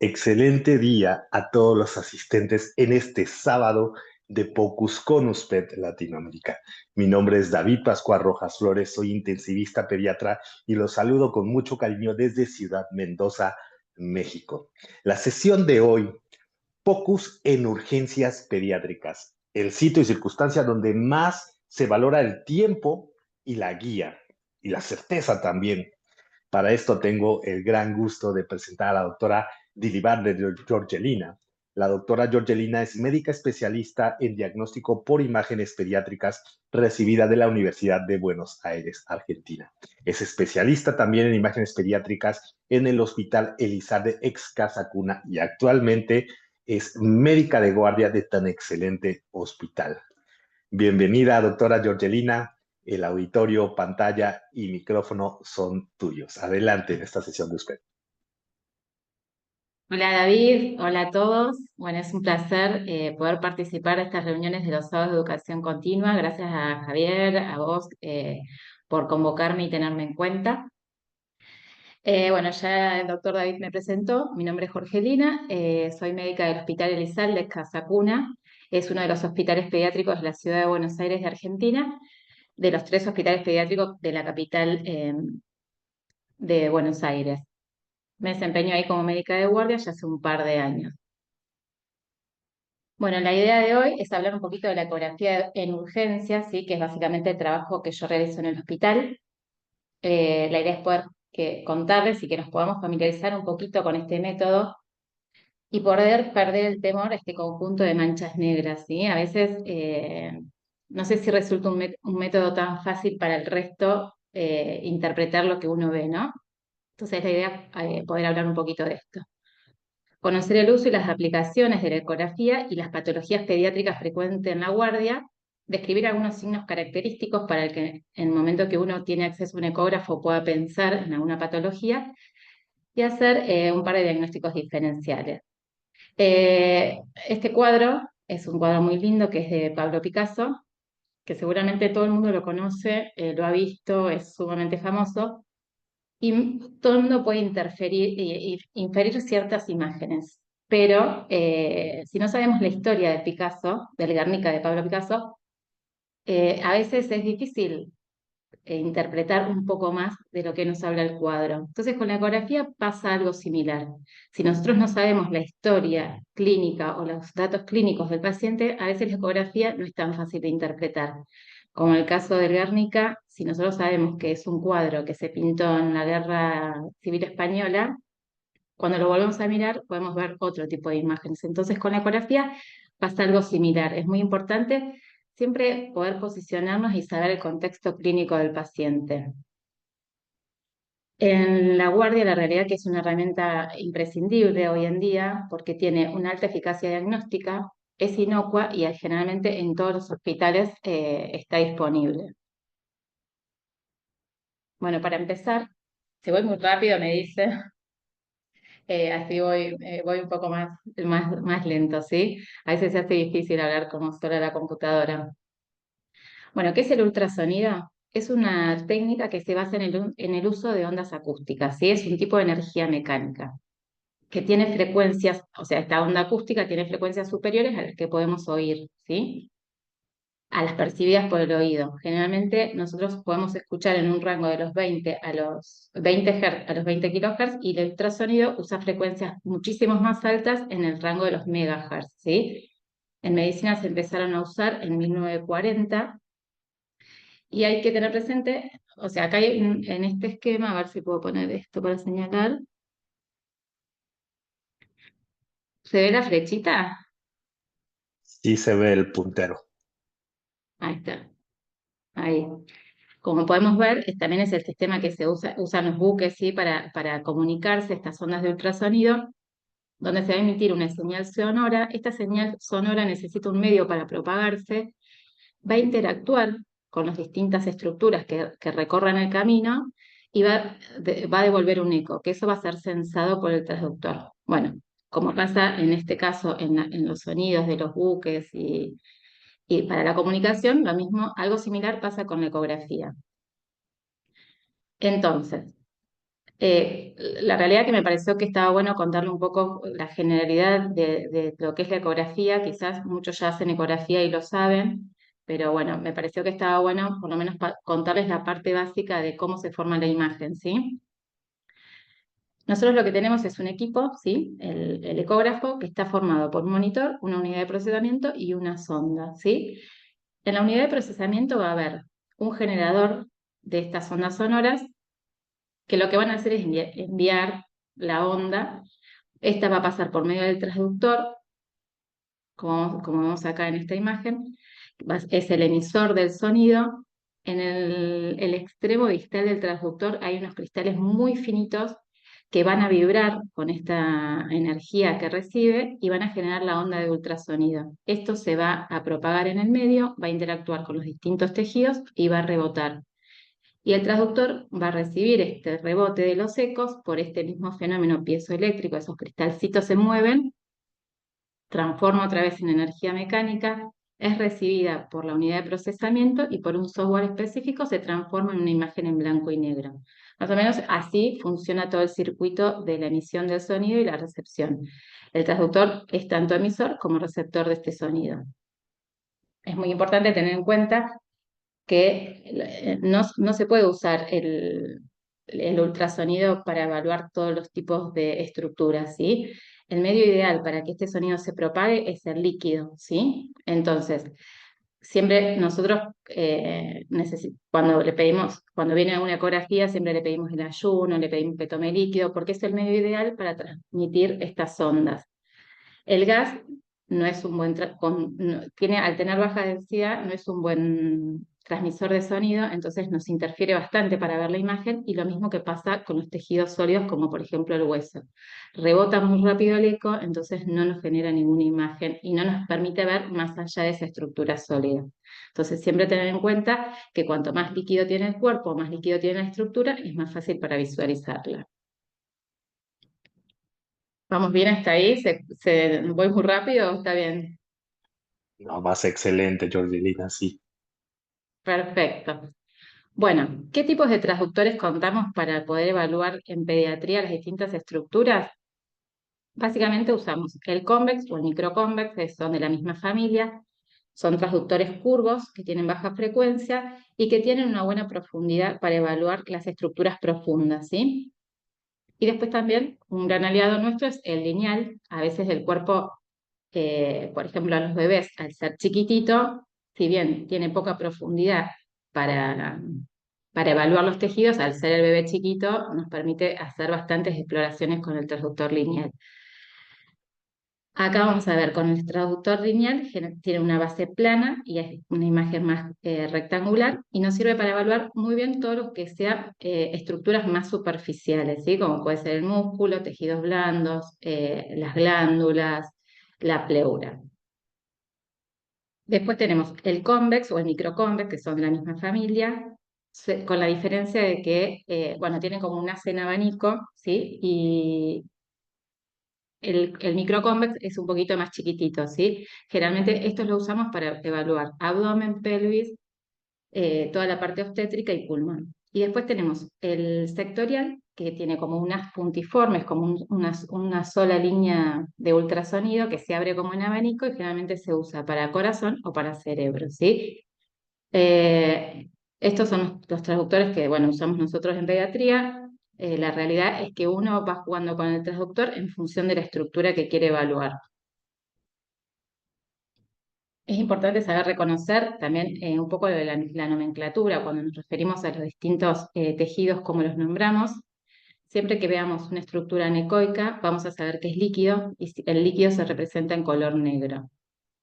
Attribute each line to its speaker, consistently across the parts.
Speaker 1: Excelente día a todos los asistentes en este sábado de Pocus Conuspet Latinoamérica. Mi nombre es David Pascual Rojas Flores, soy intensivista pediatra y los saludo con mucho cariño desde Ciudad Mendoza, México. La sesión de hoy, Pocus en urgencias pediátricas, el sitio y circunstancia donde más se valora el tiempo y la guía y la certeza también. Para esto tengo el gran gusto de presentar a la doctora Dilibar de Georgelina. La doctora Georgelina es médica especialista en diagnóstico por imágenes pediátricas recibida de la Universidad de Buenos Aires, Argentina. Es especialista también en imágenes pediátricas en el Hospital Elizalde ex Casa Cuna y actualmente es médica de guardia de tan excelente hospital. Bienvenida, doctora Georgelina. El auditorio, pantalla y micrófono son tuyos. Adelante en esta sesión de usted.
Speaker 2: Hola David, hola a todos. Bueno, es un placer poder participar de estas reuniones de los sábados de educación continua. Gracias a Javier, a vos, por convocarme y tenerme en cuenta. Bueno, ya el doctor David me presentó. Mi nombre es Jorgelina, soy médica del Hospital Elizalde Casa Cuna. Es uno de los hospitales pediátricos de la ciudad de Buenos Aires de Argentina, de los 3 hospitales pediátricos de la capital de Buenos Aires. Me desempeño ahí como médica de guardia ya hace un par de años. Bueno, la idea de hoy es hablar un poquito de la ecografía en urgencias, ¿sí? Que es básicamente el trabajo que yo realizo en el hospital. La idea es poder contarles y que nos podamos familiarizar un poquito con este método y poder perder el temor a este conjunto de manchas negras, ¿sí? A veces no sé si resulta un método tan fácil para el resto interpretar lo que uno ve, ¿no? Entonces la idea es poder hablar un poquito de esto. Conocer el uso y las aplicaciones de la ecografía y las patologías pediátricas frecuentes en la guardia, describir algunos signos característicos para el que en el momento que uno tiene acceso a un ecógrafo pueda pensar en alguna patología y hacer un par de diagnósticos diferenciales. Este cuadro es un cuadro muy lindo que es de Pablo Picasso, que seguramente todo el mundo lo conoce, lo ha visto, es sumamente famoso y todo el mundo puede inferir ciertas imágenes. Pero si no sabemos la historia de Picasso, del Guernica de Pablo Picasso, a veces es difícil interpretar un poco más de lo que nos habla el cuadro. Entonces con la ecografía pasa algo similar. Si nosotros no sabemos la historia clínica o los datos clínicos del paciente, a veces la ecografía no es tan fácil de interpretar. Como en el caso del Guernica, si nosotros sabemos que es un cuadro que se pintó en la Guerra Civil Española, cuando lo volvemos a mirar podemos ver otro tipo de imágenes. Entonces con la ecografía pasa algo similar. Es muy importante siempre poder posicionarnos y saber el contexto clínico del paciente. En la guardia, la realidad que es una herramienta imprescindible hoy en día porque tiene una alta eficacia diagnóstica, es inocua y generalmente en todos los hospitales está disponible. Bueno, para empezar, si voy muy rápido me dice, así voy un poco más lento, ¿sí? A veces se hace difícil hablar como sola la computadora. Bueno, ¿qué es el ultrasonido? Es una técnica que se basa en el uso de ondas acústicas, ¿sí? Es un tipo de energía mecánica que tiene frecuencias, o sea, esta onda acústica tiene frecuencias superiores a las que podemos oír, ¿sí? A las percibidas por el oído. Generalmente nosotros podemos escuchar en un rango de los 20 a los 20 Hz, a los 20 kHz, y el ultrasonido usa frecuencias muchísimo más altas en el rango de los megahertz, ¿sí? En medicina se empezaron a usar en 1940 y hay que tener presente, o sea, acá hay en este esquema, a ver si puedo poner esto para señalar. ¿Se ve la flechita?
Speaker 1: Sí se ve el puntero.
Speaker 2: Ahí está, ahí. Como podemos ver, también es el sistema que usan los buques, ¿sí? Para comunicarse, estas ondas de ultrasonido, donde se va a emitir una señal sonora. Esta señal sonora necesita un medio para propagarse, va a interactuar con las distintas estructuras que recorran el camino y va a devolver un eco, que eso va a ser sensado por el transductor. Bueno, como pasa en este caso en los sonidos de los buques y para la comunicación, lo mismo, algo similar pasa con la ecografía. Entonces, La realidad que me pareció que estaba bueno contarle un poco la generalidad de lo que es la ecografía. Quizás muchos ya hacen ecografía y lo saben, pero bueno, me pareció que estaba bueno por lo menos contarles la parte básica de cómo se forma la imagen, ¿sí? Nosotros lo que tenemos es un equipo, ¿sí? El ecógrafo, que está formado por un monitor, una unidad de procesamiento y una sonda, ¿sí? En la unidad de procesamiento va a haber un generador de estas ondas sonoras, que lo que van a hacer es enviar la onda. Esta va a pasar por medio del transductor, como vemos acá en esta imagen. Es el emisor del sonido. En el extremo distal del transductor hay unos cristales muy finitos que van a vibrar con esta energía que recibe y van a generar la onda de ultrasonido. Esto se va a propagar en el medio, va a interactuar con los distintos tejidos y va a rebotar. Y el transductor va a recibir este rebote de los ecos por este mismo fenómeno piezoeléctrico. Esos cristalcitos se mueven, transforma otra vez en energía mecánica, es recibida por la unidad de procesamiento y por un software específico se transforma en una imagen en blanco y negro. Más o menos así funciona todo el circuito de la emisión del sonido y la recepción. El transductor es tanto emisor como receptor de este sonido. Es muy importante tener en cuenta que no se puede usar el ultrasonido para evaluar todos los tipos de estructuras, ¿sí? El medio ideal para que este sonido se propague es el líquido, ¿sí? Entonces, siempre nosotros cuando viene una ecografía, siempre le pedimos el ayuno, le pedimos que tome líquido, porque es el medio ideal para transmitir estas ondas. El gas no es un buen, al tener baja densidad, no es un buen transmisor de sonido, entonces nos interfiere bastante para ver la imagen y lo mismo que pasa con los tejidos sólidos, como por ejemplo el hueso. Rebota muy rápido el eco, entonces no nos genera ninguna imagen y no nos permite ver más allá de esa estructura sólida. Entonces siempre tener en cuenta que cuanto más líquido tiene el cuerpo, más líquido tiene la estructura, es más fácil para visualizarla. ¿Vamos bien hasta ahí? ¿Voy muy rápido o está bien?
Speaker 1: No, más excelente, Jorgelina, sí.
Speaker 2: Perfecto. Bueno, ¿qué tipos de transductores contamos para poder evaluar en pediatría las distintas estructuras? Básicamente usamos el convex o el microconvex, que son de la misma familia. Son transductores curvos que tienen baja frecuencia y que tienen una buena profundidad para evaluar las estructuras profundas, ¿sí? Y después también un gran aliado nuestro es el lineal. A veces el cuerpo, por ejemplo, a los bebés, al ser chiquitito, si bien tiene poca profundidad para, para evaluar los tejidos, al ser el bebé chiquito, nos permite hacer bastantes exploraciones con el transductor lineal. Acá vamos a ver, con el traductor lineal tiene una base plana y es una imagen más rectangular y nos sirve para evaluar muy bien todo lo que sea estructuras más superficiales, ¿sí? Como puede ser el músculo, tejidos blandos, las glándulas, la pleura. Después tenemos el convex o el microconvex, que son de la misma familia, con la diferencia de que, bueno, tienen como un haz en abanico, ¿sí? Y el microconvex es un poquito más chiquitito, ¿sí? Generalmente estos lo usamos para evaluar abdomen, pelvis, toda la parte obstétrica y pulmón. Y después tenemos el sectorial, que tiene como unas puntiformes, como una sola línea de ultrasonido que se abre como en abanico y generalmente se usa para corazón o para cerebro, ¿sí? Eh, Estos son los traductores que, bueno, usamos nosotros en pediatría. La realidad es que uno va jugando con el traductor en función de la estructura que quiere evaluar. Es importante saber reconocer también un poco de la nomenclatura cuando nos referimos a los distintos tejidos, como los nombramos. Siempre que veamos una estructura anecoica, vamos a saber que es líquido y el líquido se representa en color negro.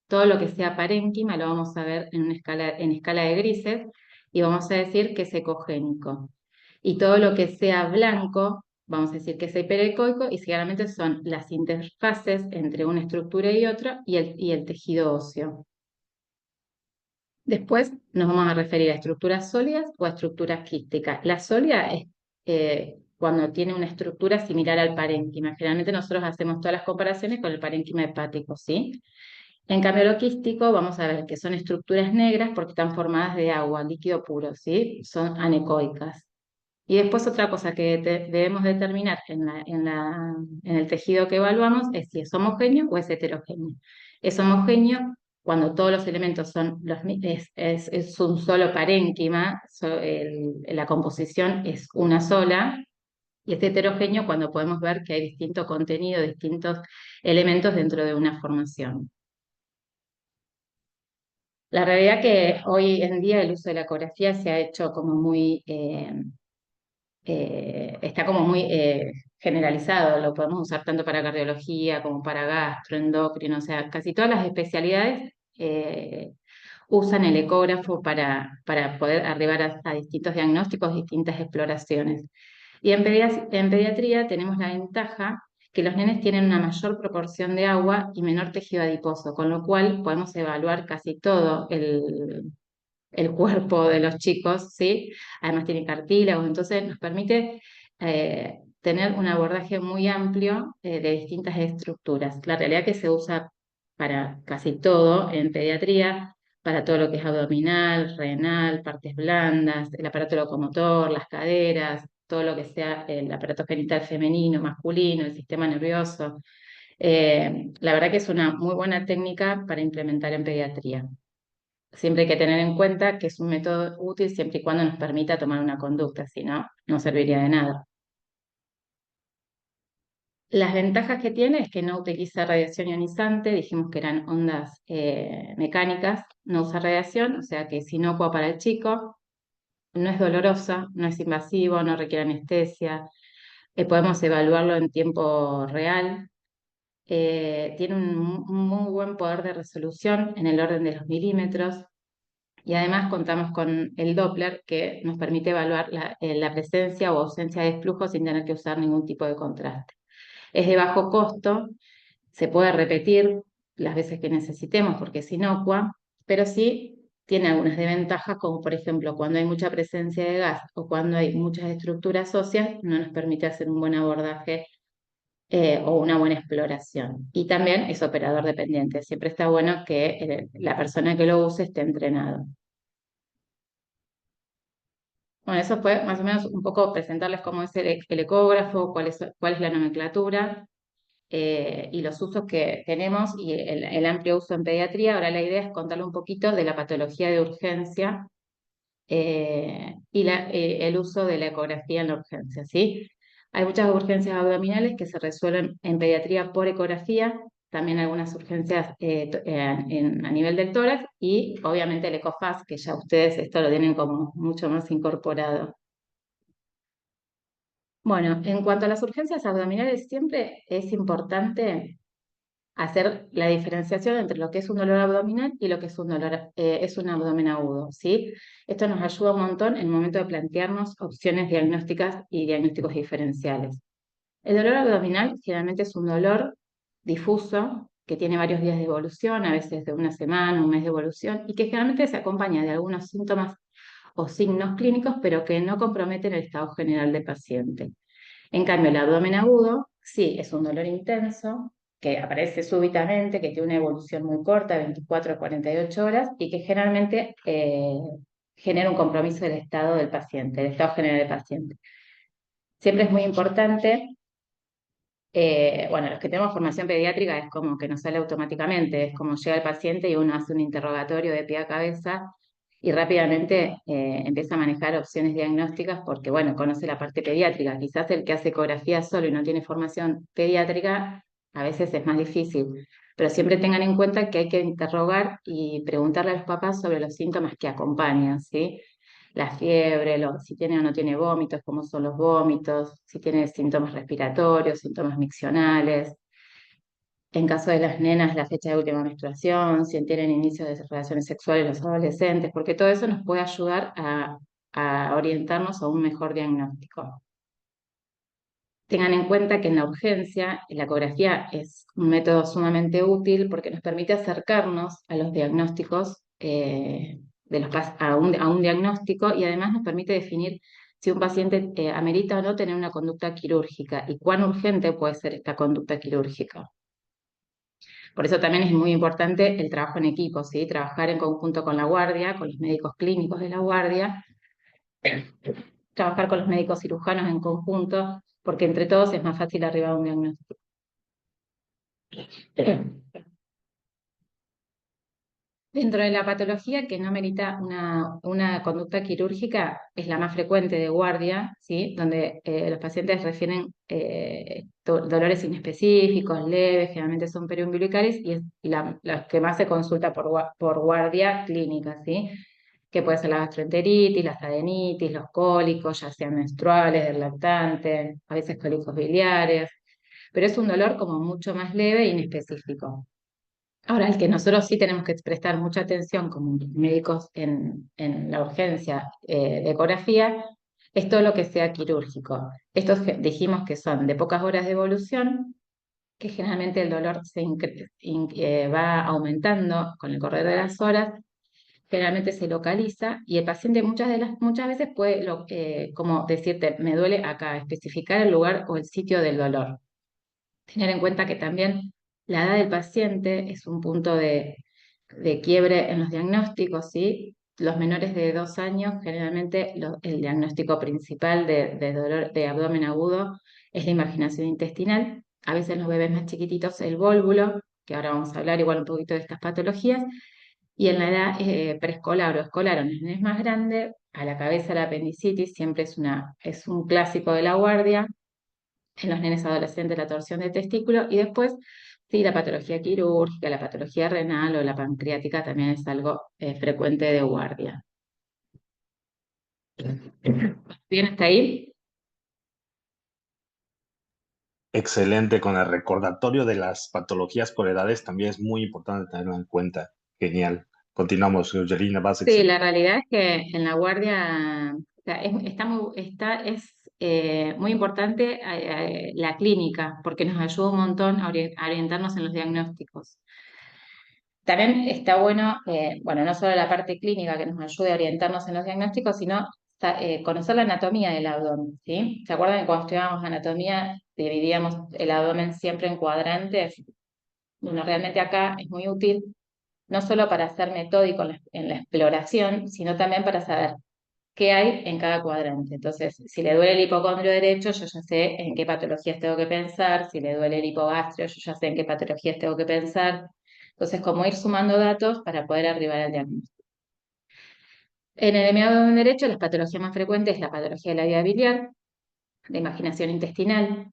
Speaker 2: Todo lo que sea parénquima lo vamos a ver en escala de grises y vamos a decir que es ecogénico. Y todo lo que sea blanco, vamos a decir que es hiperecoico y generalmente son las interfaces entre una estructura y otra y el tejido óseo. Después nos vamos a referir a estructuras sólidas o a estructuras quísticas. La sólida es cuando tiene una estructura similar al parénquima. Generalmente nosotros hacemos todas las comparaciones con el parénquima hepático, ¿sí? En cambio, lo quístico, vamos a ver que son estructuras negras porque están formadas de agua, líquido puro, ¿sí? Son anecoicas. Y después otra cosa que debemos determinar en el tejido que evaluamos es si es homogéneo o es heterogéneo. Es homogéneo cuando todos los elementos son es un solo parénquima, la composición es una sola, y es heterogéneo cuando podemos ver que hay distinto contenido, distintos elementos dentro de una formación. La realidad que hoy en día el uso de la ecografía se ha hecho como muy está como muy generalizado, lo podemos usar tanto para cardiología como para gastro, endocrino, o sea, casi todas las especialidades usan el ecógrafo para poder arribar a distintos diagnósticos, distintas exploraciones. Y en pediatría tenemos la ventaja que los nenes tienen una mayor proporción de agua y menor tejido adiposo, con lo cual podemos evaluar casi todo el cuerpo de los chicos, ¿sí? Además tiene cartílagos, entonces nos permite tener un abordaje muy amplio de distintas estructuras. La realidad que se usa para casi todo en pediatría, para todo lo que es abdominal, renal, partes blandas, el aparato locomotor, las caderas, todo lo que sea el aparato genital femenino, masculino, el sistema nervioso. La verdad que es una muy buena técnica para implementar en pediatría. Siempre hay que tener en cuenta que es un método útil siempre y cuando nos permita tomar una conducta, si no, no serviría de nada. Las ventajas que tiene es que no utiliza radiación ionizante, dijimos que eran ondas mecánicas, no usa radiación, o sea que es inocua para el chico, no es dolorosa, no es invasivo, no requiere anestesia, podemos evaluarlo en tiempo real, tiene un muy buen poder de resolución en el orden de los milímetros, y además contamos con el Doppler que nos permite evaluar la presencia o ausencia de flujo sin tener que usar ningún tipo de contraste. Es de bajo costo, se puede repetir las veces que necesitemos porque es inocua, pero sí tiene algunas desventajas, como por ejemplo cuando hay mucha presencia de gas o cuando hay muchas estructuras óseas, no nos permite hacer un buen abordaje o una buena exploración. Y también es operador dependiente. Siempre está bueno que la persona que lo use esté entrenado. Bueno, eso fue más o menos un poco presentarles cómo es el ecógrafo, cuál es la nomenclatura y los usos que tenemos y el amplio uso en pediatría. Ahora la idea es contarle un poquito de la patología de urgencia y el uso de la ecografía en la urgencia, ¿sí? Hay muchas urgencias abdominales que se resuelven en pediatría por ecografía, también algunas urgencias a nivel del tórax y obviamente el ECOFAS, que ya ustedes esto lo tienen como mucho más incorporado. Bueno, en cuanto a las urgencias abdominales, siempre es importante hacer la diferenciación entre lo que es un dolor abdominal y lo que es es un abdomen agudo, ¿sí? Esto nos ayuda un montón en el momento de plantearnos opciones diagnósticas y diagnósticos diferenciales. El dolor abdominal generalmente es un dolor difuso que tiene varios días de evolución, a veces de una semana, un mes de evolución, y que generalmente se acompaña de algunos síntomas o signos clínicos, pero que no comprometen el estado general del paciente. En cambio, el abdomen agudo, sí, es un dolor intenso, que aparece súbitamente, que tiene una evolución muy corta, 24 a 48 horas, y que generalmente genera un compromiso del estado del paciente, del estado general del paciente. Siempre es muy importante, bueno, los que tenemos formación pediátrica es como que nos sale automáticamente, es como llega el paciente y uno hace un interrogatorio de pie a cabeza y rápidamente empieza a manejar opciones diagnósticas porque, bueno, conoce la parte pediátrica. Quizás el que hace ecografía solo y no tiene formación pediátrica, a veces es más difícil. Pero siempre tengan en cuenta que hay que interrogar y preguntarle a los papás sobre los síntomas que acompañan, ¿sí? La fiebre, si tiene o no tiene vómitos, cómo son los vómitos, si tiene síntomas respiratorios, síntomas miccionales. En caso de las nenas, la fecha de última menstruación, si tienen inicio de relaciones sexuales los adolescentes, porque todo eso nos puede ayudar a orientarnos a un mejor diagnóstico. Tengan en cuenta que en la urgencia la ecografía es un método sumamente útil porque nos permite acercarnos a los diagnósticos, a un diagnóstico y además nos permite definir si un paciente amerita o no tener una conducta quirúrgica y cuán urgente puede ser esta conducta quirúrgica. Por eso también es muy importante el trabajo en equipo, ¿sí? Trabajar en conjunto con la guardia, con los médicos clínicos de la guardia, trabajar con los médicos cirujanos en conjunto, porque entre todos es más fácil arribar un diagnóstico. Dentro de la patología que no merita una conducta quirúrgica, es la más frecuente de guardia, ¿sí? Donde los pacientes refieren dolores inespecíficos, leves, generalmente son periumbilicales, y es la que más se consulta por guardia clínica, ¿sí? Que puede ser la gastroenteritis, la adenitis, los cólicos, ya sean menstruales, del lactante, a veces cólicos biliares, pero es un dolor como mucho más leve e inespecífico. Ahora, el que nosotros sí tenemos que prestar mucha atención como médicos en la urgencia de ecografía es todo lo que sea quirúrgico. Estos dijimos que son de pocas horas de evolución, que generalmente el dolor va aumentando con el correr de las horas, generalmente se localiza y el paciente muchas veces puede como decirte, me duele acá, especificar el lugar o el sitio del dolor. Tener en cuenta que también la edad del paciente es un punto de quiebre en los diagnósticos, ¿sí? Los menores de 2 años, generalmente el diagnóstico principal de dolor de abdomen agudo es la marginación intestinal. A veces los bebés más chiquititos el vólvulo, que ahora vamos a hablar igual un poquito de estas patologías, y en la edad preescolar o escolar, o en los nenes más grandes, a la cabeza la apendicitis siempre es un clásico de la guardia, en los nenes adolescentes la torsión de testículo y después, sí, la patología quirúrgica, la patología renal o la pancreática también es algo frecuente de guardia. ¿Bien hasta ahí?
Speaker 1: Excelente, con el recordatorio de las patologías por edades también es muy importante tenerlo en cuenta. Genial. Continuamos, Georgina, vas
Speaker 2: Sí,
Speaker 1: excelente.
Speaker 2: la realidad es que en la guardia o sea, es muy importante la clínica porque nos ayuda un montón a orientarnos en los diagnósticos. También está bueno, bueno, no solo la parte clínica que nos ayude a orientarnos en los diagnósticos, sino conocer la anatomía del abdomen, ¿sí? ¿Se acuerdan que cuando estudiábamos anatomía dividíamos el abdomen siempre en cuadrantes? Bueno, realmente acá es muy útil, no solo para ser metódico en la exploración, sino también para saber qué hay en cada cuadrante. Entonces, si le duele el hipocondrio derecho, yo ya sé en qué patologías tengo que pensar. Si le duele el hipogastrio, yo ya sé en qué patologías tengo que pensar. Entonces, como ir sumando datos para poder arribar al diagnóstico. En el hemiabdomen derecho, las patologías más frecuentes es la patología de la vía biliar, la imaginación intestinal,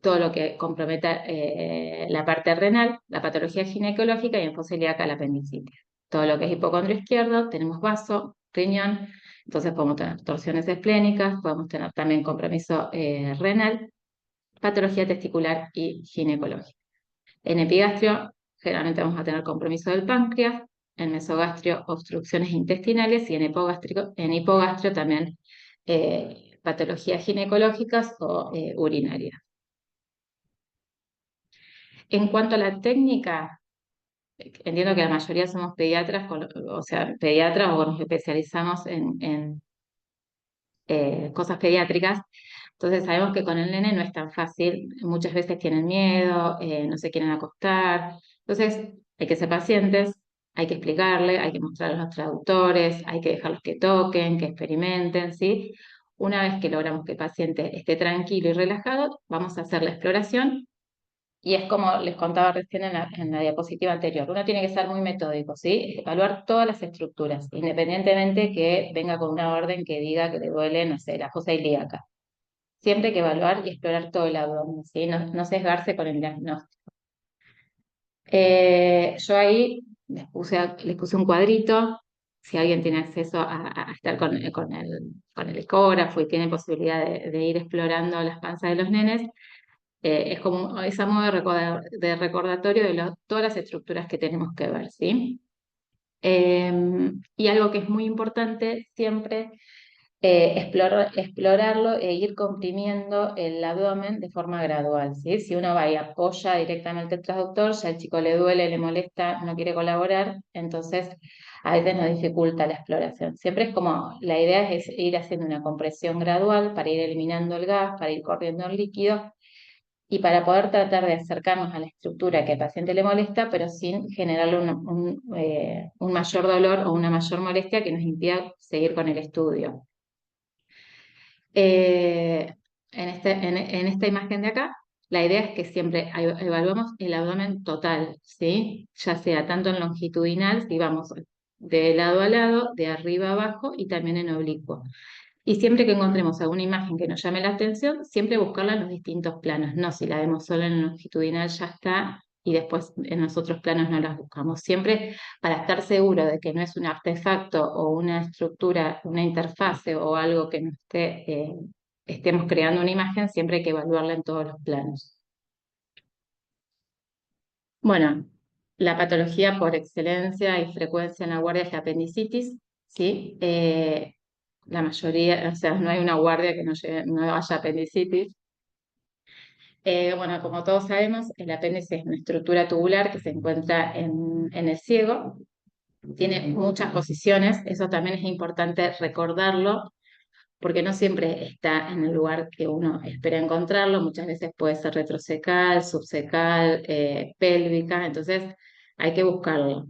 Speaker 2: todo lo que comprometa la parte renal, la patología ginecológica y en celíaca la apendicitis. Todo lo que es hipocondrio izquierdo, tenemos vaso, riñón, entonces podemos tener torsiones esplénicas, podemos tener también compromiso renal, patología testicular y ginecológica. En epigastrio, generalmente vamos a tener compromiso del páncreas, en mesogastrio, obstrucciones intestinales y en hipogastrio también patologías ginecológicas o urinarias. En cuanto a la técnica, entiendo que la mayoría somos pediatras, o sea, pediatras o nos especializamos en cosas pediátricas. Entonces sabemos que con el nene no es tan fácil, muchas veces tienen miedo, no se quieren acostar. Entonces hay que ser pacientes, hay que explicarle, hay que mostrar a los traductores, hay que dejarlos que toquen, que experimenten, ¿sí? Una vez que logramos que el paciente esté tranquilo y relajado, vamos a hacer la exploración y es como les contaba recién en la diapositiva anterior, uno tiene que ser muy metódico, ¿sí? Evaluar todas las estructuras, independientemente que venga con una orden que diga que le duele, no sé, la fosa ilíaca. Siempre hay que evaluar y explorar todo el abdomen, ¿sí? No sesgarse con el diagnóstico. Yo ahí les puse un cuadrito, si alguien tiene acceso a estar con el ecógrafo y tiene posibilidad de ir explorando las panzas de los nenes, es como esa modo de recordatorio de todas las estructuras que tenemos que ver, ¿sí? Y algo que es muy importante siempre, explorarlo e ir comprimiendo el abdomen de forma gradual, ¿sí? Si uno va y apoya directamente el traductor, ya el chico le duele, le molesta, no quiere colaborar, entonces a veces nos dificulta la exploración. Siempre es como, la idea es ir haciendo una compresión gradual para ir eliminando el gas, para ir corriendo el líquido y para poder tratar de acercarnos a la estructura que al paciente le molesta, pero sin generarle un mayor dolor o una mayor molestia que nos impida seguir con el estudio. Eh, en esta imagen de acá, la idea es que siempre evaluamos el abdomen total, ¿sí? Ya sea tanto en longitudinal, si vamos de lado a lado, de arriba a abajo y también en oblicuo. Y siempre que encontremos alguna imagen que nos llame la atención, siempre buscarla en los distintos planos. No, si la vemos solo en longitudinal ya está y después en los otros planos no las buscamos. Siempre para estar seguro de que no es un artefacto o una estructura, una interfase o algo que no estemos creando una imagen, siempre hay que evaluarla en todos los planos. Bueno, la patología por excelencia y frecuencia en la guardia es la apendicitis, ¿sí? La mayoría, o sea, no hay una guardia que no haya apendicitis. Bueno, como todos sabemos, el apéndice es una estructura tubular que se encuentra en el ciego. Tiene muchas posiciones, eso también es importante recordarlo, porque no siempre está en el lugar que uno espera encontrarlo. Muchas veces puede ser retrocecal, subcecal, pélvica, entonces hay que buscarlo.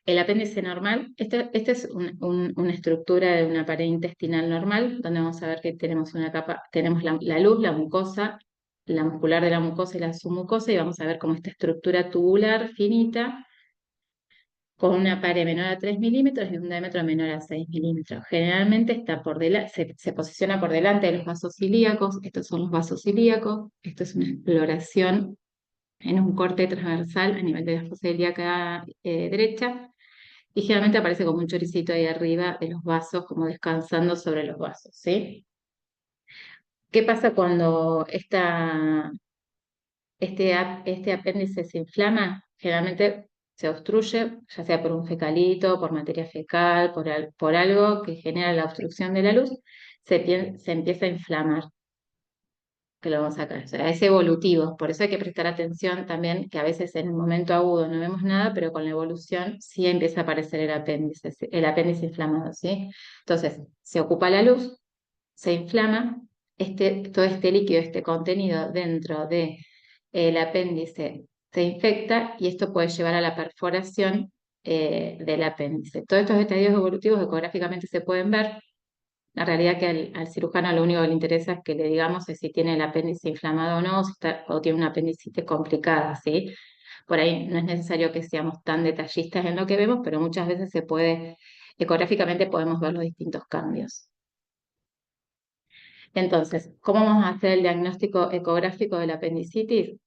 Speaker 2: El apéndice normal, este es una estructura de una pared intestinal normal, donde vamos a ver que tenemos una capa, tenemos la luz, la mucosa, la muscular de la mucosa y la submucosa, y vamos a ver cómo esta estructura tubular finita, con una pared menor a 3 milímetros y un diámetro menor a 6 milímetros. Generalmente está se posiciona por delante de los vasos ilíacos, estos son los vasos ilíacos, esto es una exploración en un corte transversal a nivel de la fosa ilíaca derecha, y generalmente aparece como un choricito ahí arriba de los vasos, como descansando sobre los vasos, ¿sí? ¿Qué pasa cuando este apéndice se inflama? Generalmente se obstruye, ya sea por un fecalito, por materia fecal, por algo que genera la obstrucción de la luz, se empieza a inflamar, que lo vamos a sacar. O sea, es evolutivo, por eso hay que prestar atención también, que a veces en el momento agudo no vemos nada, pero con la evolución sí empieza a aparecer el apéndice inflamado, ¿sí? Entonces, se ocupa la luz, se inflama, todo este líquido, este contenido dentro de el apéndice se infecta y esto puede llevar a la perforación del apéndice. Todos estos estadios evolutivos ecográficamente se pueden ver. La realidad que al cirujano lo único que le interesa es que le digamos es si tiene el apéndice inflamado o no, o tiene una apendicitis complicada, ¿sí? Por ahí no es necesario que seamos tan detallistas en lo que vemos, pero muchas veces ecográficamente podemos ver los distintos cambios. Entonces, ¿cómo vamos a hacer el diagnóstico ecográfico de la apendicitis?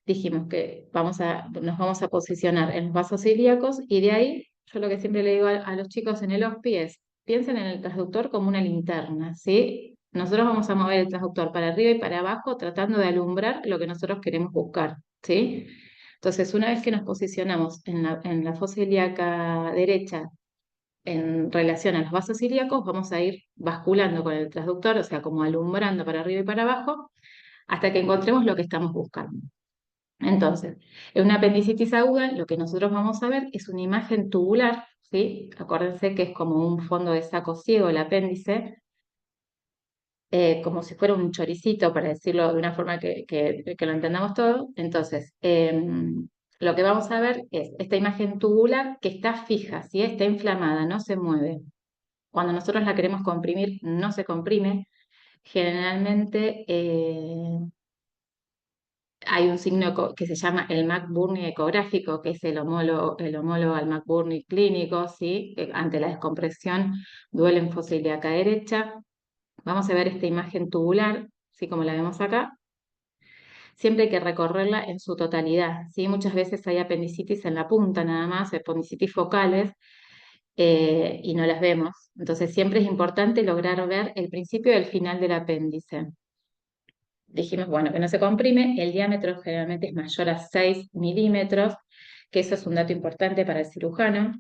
Speaker 2: Dijimos que nos vamos a posicionar en los vasos ilíacos y de ahí, yo lo que siempre le digo a los chicos en el HOSPI es, piensen en el transductor como una linterna, ¿sí? Nosotros vamos a mover el transductor para arriba y para abajo tratando de alumbrar lo que nosotros queremos buscar, ¿sí? Entonces, una vez que nos posicionamos en la fosa ilíaca derecha en relación a los vasos ilíacos, vamos a ir basculando con el transductor, o sea, como alumbrando para arriba y para abajo, hasta que encontremos lo que estamos buscando. Entonces, en una apendicitis aguda, lo que nosotros vamos a ver es una imagen tubular, ¿sí? Acuérdense que es como un fondo de saco ciego el apéndice, como si fuera un choricito, para decirlo de una forma que lo entendamos todo. Entonces, lo que vamos a ver es esta imagen tubular que está fija, ¿sí? Está inflamada, no se mueve. Cuando nosotros la queremos comprimir, no se comprime. Generalmente hay un signo que se llama el McBurney ecográfico, que es el homólogo al McBurney clínico, ¿sí? Que ante la descompresión duele en fosa ilíaca derecha. Vamos a ver esta imagen tubular, ¿sí? Como la vemos acá. Siempre hay que recorrerla en su totalidad, ¿sí? Muchas veces hay apendicitis en la punta nada más, apendicitis focales, y no las vemos. Entonces siempre es importante lograr ver el principio y el final del apéndice. Dijimos, bueno, que no se comprime, el diámetro generalmente es mayor a 6 milímetros, que eso es un dato importante para el cirujano,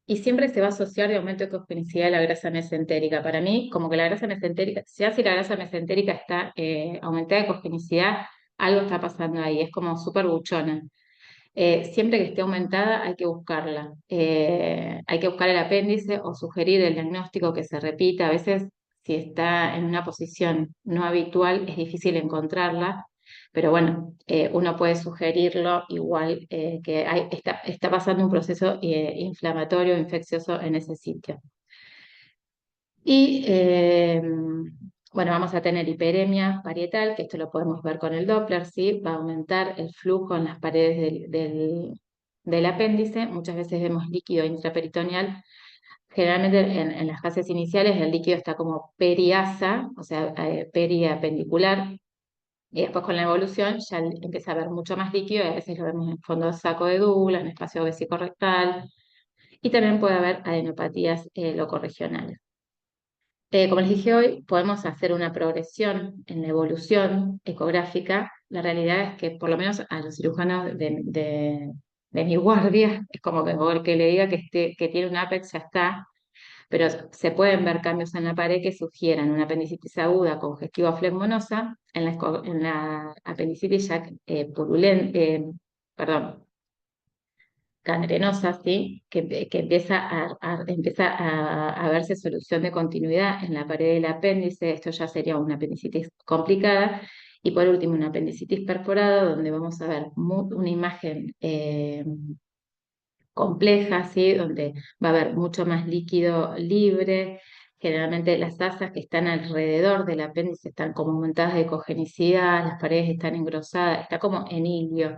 Speaker 2: y siempre se va a asociar de aumento de ecogenicidad de la grasa mesentérica. Para mí, como que la grasa mesentérica, si la grasa mesentérica está aumentada de ecogenicidad, algo está pasando ahí, es como súper buchona. Siempre que esté aumentada hay que buscarla. Hay que buscar el apéndice o sugerir el diagnóstico que se repita. A veces, si está en una posición no habitual, es difícil encontrarla, pero bueno, uno puede sugerirlo igual que está pasando un proceso inflamatorio, infeccioso en ese sitio. Y bueno, vamos a tener hiperemia parietal, que esto lo podemos ver con el Doppler, ¿sí? Va a aumentar el flujo en las paredes del apéndice. Muchas veces vemos líquido intraperitoneal. Generalmente en las fases iniciales el líquido está como periasa, o sea, periapendicular, y después con la evolución ya empieza a haber mucho más líquido y a veces lo vemos en fondo de saco de Douglas, en espacio vesicorrectal, y también puede haber adenopatías locorregionales. Como les dije hoy, podemos hacer una progresión en la evolución ecográfica. La realidad es que por lo menos a los cirujanos de mi guardia, es como que el que le diga que tiene un APEX ya está, pero se pueden ver cambios en la pared que sugieran una apendicitis aguda congestiva flegmonosa en la apendicitis ya perdón, canerenosas, ¿sí? Que empieza a verse solución de continuidad en la pared del apéndice. Esto ya sería una apendicitis complicada. Y por último, una apendicitis perforada, donde vamos a ver una imagen compleja, ¿sí? Donde va a haber mucho más líquido libre. Generalmente las asas que están alrededor del apéndice están como aumentadas de ecogenicidad, las paredes están engrosadas, está como en hilio.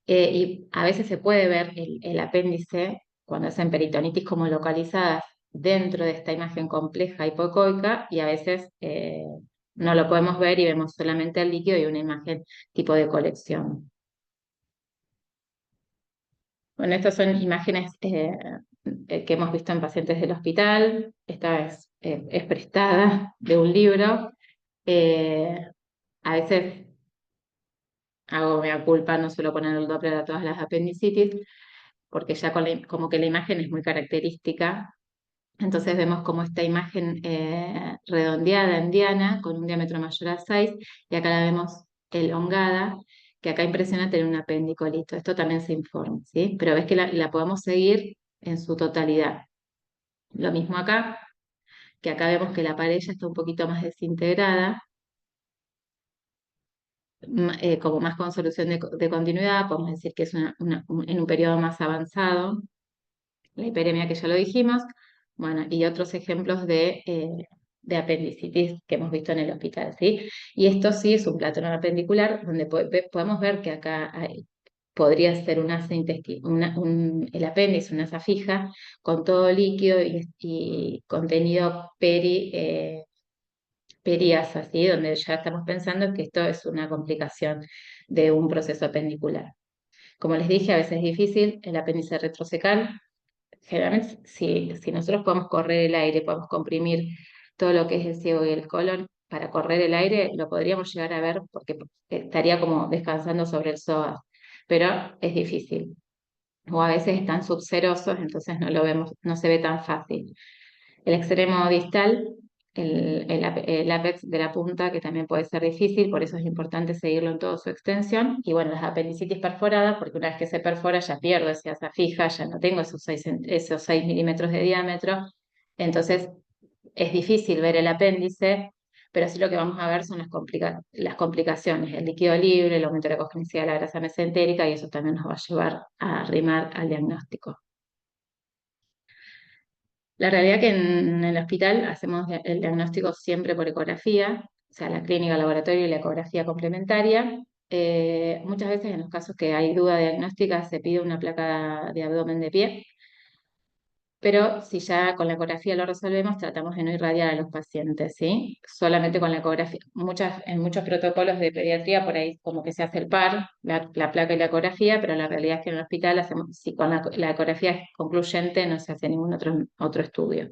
Speaker 2: Y a veces se puede ver el apéndice cuando hacen peritonitis como localizadas dentro de esta imagen compleja hipoecoica y a veces no lo podemos ver y vemos solamente el líquido y una imagen tipo de colección. Bueno, estas son imágenes que hemos visto en pacientes del hospital. Esta es prestada de un libro. Eh, a veces hago mea culpa, no suelo poner el Doppler a todas las apendicitis, porque ya como que la imagen es muy característica. Entonces vemos como esta imagen redondeada en diana con un diámetro mayor a 6 y acá la vemos elongada, que acá impresiona tener un apendicolito. Esto también se informa, ¿sí? Pero ves que la podemos seguir en su totalidad. Lo mismo acá, que acá vemos que la pared ya está un poquito más desintegrada, como más con solución de continuidad, podemos decir que es en un periodo más avanzado la hiperemia que ya lo dijimos, bueno, y otros ejemplos de apendicitis que hemos visto en el hospital, ¿sí? Y esto sí es un platón apendicular, donde podemos ver que acá podría ser un asa el apéndice, una asa fija, con todo líquido y contenido periasa, ¿sí? Donde ya estamos pensando que esto es una complicación de un proceso apendicular. Como les dije, a veces es difícil el apéndice retrocecal. Generalmente, si nosotros podemos correr el aire, podemos comprimir todo lo que es el ciego y el colon para correr el aire, lo podríamos llegar a ver porque estaría como descansando sobre el psoas, pero es difícil. O a veces están subserosos, entonces no lo vemos, no se ve tan fácil. El extremo distal, el ápex de la punta, que también puede ser difícil, por eso es importante seguirlo en toda su extensión. Y bueno, las apendicitis perforadas, porque una vez que se perfora ya pierdo esa asa fija, ya no tengo esos 6 milímetros de diámetro. Entonces es difícil ver el apéndice, pero sí lo que vamos a ver son las complicaciones, el líquido libre, el aumento de la congestividad de la grasa mesentérica, y eso también nos va a llevar a arrimar al diagnóstico. La realidad que en el hospital hacemos el diagnóstico siempre por ecografía, o sea, la clínica, laboratorio y la ecografía complementaria. Muchas veces en los casos que hay duda diagnóstica se pide una placa de abdomen de pie, pero si ya con la ecografía lo resolvemos, tratamos de no irradiar a los pacientes, ¿sí? Solamente con la ecografía. En muchos protocolos de pediatría por ahí como que se hace el par, la placa y la ecografía, pero la realidad es que en el hospital hacemos, si con la ecografía es concluyente, no se hace ningún otro estudio.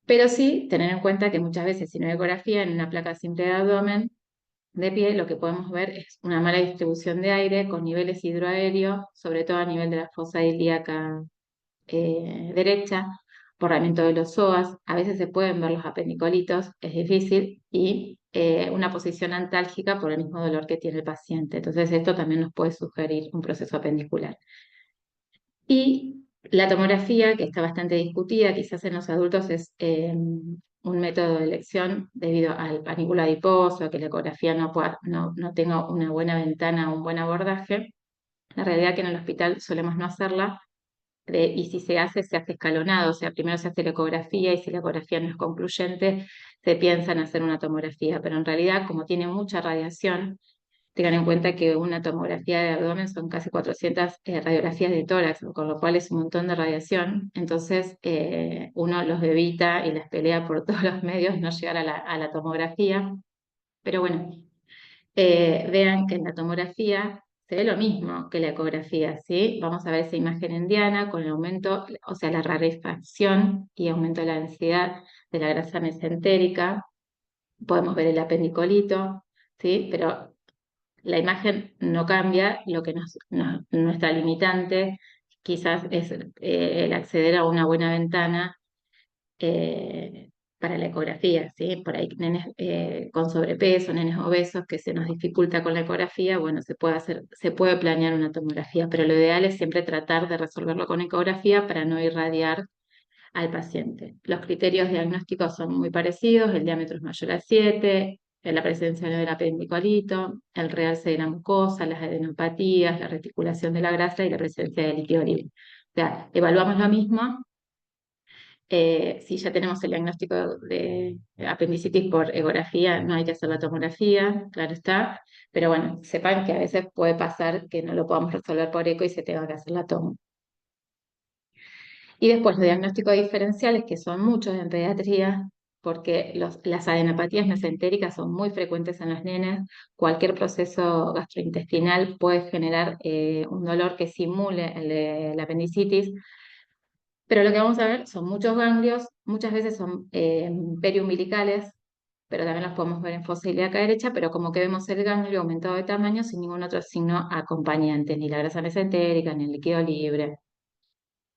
Speaker 2: Pero sí tener en cuenta que muchas veces si no hay ecografía en una placa simple de abdomen de pie, lo que podemos ver es una mala distribución de aire con niveles hidroaéreos, sobre todo a nivel de la fosa ilíaca derecha, borramiento de los psoas, a veces se pueden ver los apendicolitos, es difícil, y una posición antálgica por el mismo dolor que tiene el paciente. Entonces esto también nos puede sugerir un proceso apendicular. Y la tomografía, que está bastante discutida, quizás en los adultos es un método de elección debido al panículo adiposo, a que la ecografía no tenga una buena ventana o un buen abordaje. La realidad es que en el hospital solemos no hacerla y si se hace escalonado, o sea, primero se hace la ecografía y si la ecografía no es concluyente, se piensa en hacer una tomografía, pero en realidad, como tiene mucha radiación, tengan en cuenta que una tomografía de abdomen son casi 400 radiografías de tórax, con lo cual es un montón de radiación. Entonces, uno los evita y las pelea por todos los medios no llegar a la tomografía. Pero bueno, vean que en la tomografía se ve lo mismo que la ecografía, ¿sí? Vamos a ver esa imagen endiana con el aumento, o sea, la rarefacción y aumento de la densidad de la grasa mesentérica. Podemos ver el apendicolito, ¿sí? Pero la imagen no cambia, lo que nuestra limitante quizás es el acceder a una buena ventana eh, para la ecografía, ¿sí? Por ahí nenes con sobrepeso, nenes obesos, que se nos dificulta con la ecografía, bueno, se puede planear una tomografía, pero lo ideal es siempre tratar de resolverlo con ecografía para no irradiar al paciente. Los criterios diagnósticos son muy parecidos, el diámetro es mayor a 7, la presencia del apendicolito, el realce de la mucosa, las adenopatías, la reticulación de la grasa y la presencia de líquido libre. O sea, evaluamos lo mismo. Si ya tenemos el diagnóstico de apendicitis por ecografía, no hay que hacer la tomografía, claro está, pero bueno, sepan que a veces puede pasar que no lo podamos resolver por eco y se tenga que hacer la tomo. Y después los diagnósticos diferenciales, que son muchos en pediatría, porque las adenopatías mesentéricas son muy frecuentes en los nenes. Cualquier proceso gastrointestinal puede generar un dolor que simule el de la apendicitis, pero lo que vamos a ver son muchos ganglios, muchas veces son periumbilicales, pero también los podemos ver en fosa ilíaca derecha, pero como que vemos el ganglio aumentado de tamaño sin ningún otro signo acompañante, ni la grasa mesentérica, ni el líquido libre.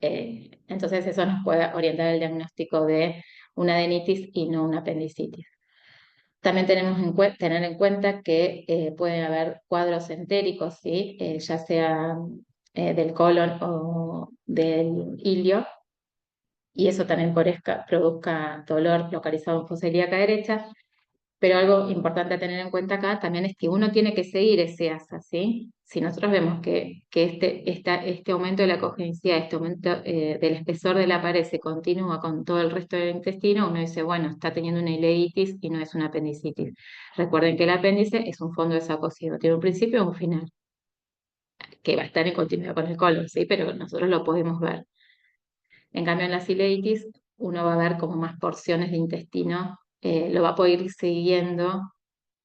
Speaker 2: Entonces eso nos puede orientar el diagnóstico de una adenitis y no una apendicitis. También tenemos tener en cuenta que pueden haber cuadros entéricos, ¿sí? Ya sea del colon o del ilio, y eso también produzca dolor localizado en fosa ilíaca derecha. Pero algo importante a tener en cuenta acá también es que uno tiene que seguir ese ASA, ¿sí? Si nosotros vemos que este aumento de la cogenicidad, este aumento del espesor de la pared se continúa con todo el resto del intestino, uno dice, bueno, está teniendo una ileitis y no es una apendicitis. Recuerden que el apéndice es un fondo de saco ciego, tiene un principio y un final, que va a estar en continuidad con el colon, ¿sí? Pero nosotros lo podemos ver. En cambio, en la ileitis uno va a ver como más porciones de intestino, lo va a poder ir siguiendo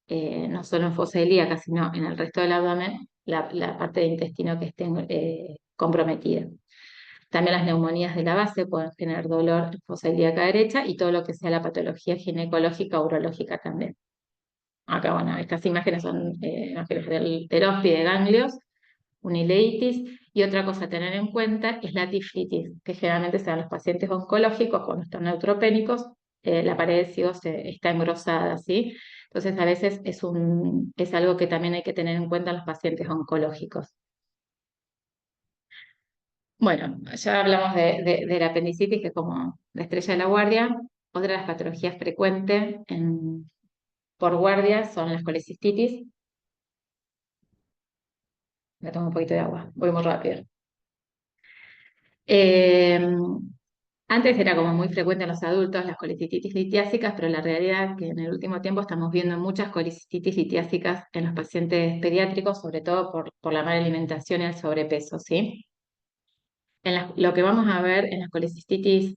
Speaker 2: no solo en fosa ilíaca, sino en el resto del abdomen, la parte de intestino que esté comprometida. También las neumonías de la base pueden generar dolor en fosa ilíaca derecha y todo lo que sea la patología ginecológica o urológica también. Acá, bueno, estas imágenes son imágenes del OSPI de ganglios, una ileitis, y otra cosa a tener en cuenta es la tiflitis, que generalmente se dan los pacientes oncológicos cuando están neutropénicos, la pared de ciego está engrosada, ¿sí? Entonces a veces es algo que también hay que tener en cuenta en los pacientes oncológicos. Bueno, ya hablamos de la apendicitis, que es como la estrella de la guardia. Otra de las patologías frecuentes por guardia son las colecistitis. Me tomo un poquito de agua, voy muy rápido. Eh, Antes era como muy frecuente en los adultos las colicistitis litiásicas, pero la realidad es que en el último tiempo estamos viendo muchas colicistitis litiásicas en los pacientes pediátricos, sobre todo por la mala alimentación y el sobrepeso, ¿sí? Lo que vamos a ver en las colicistitis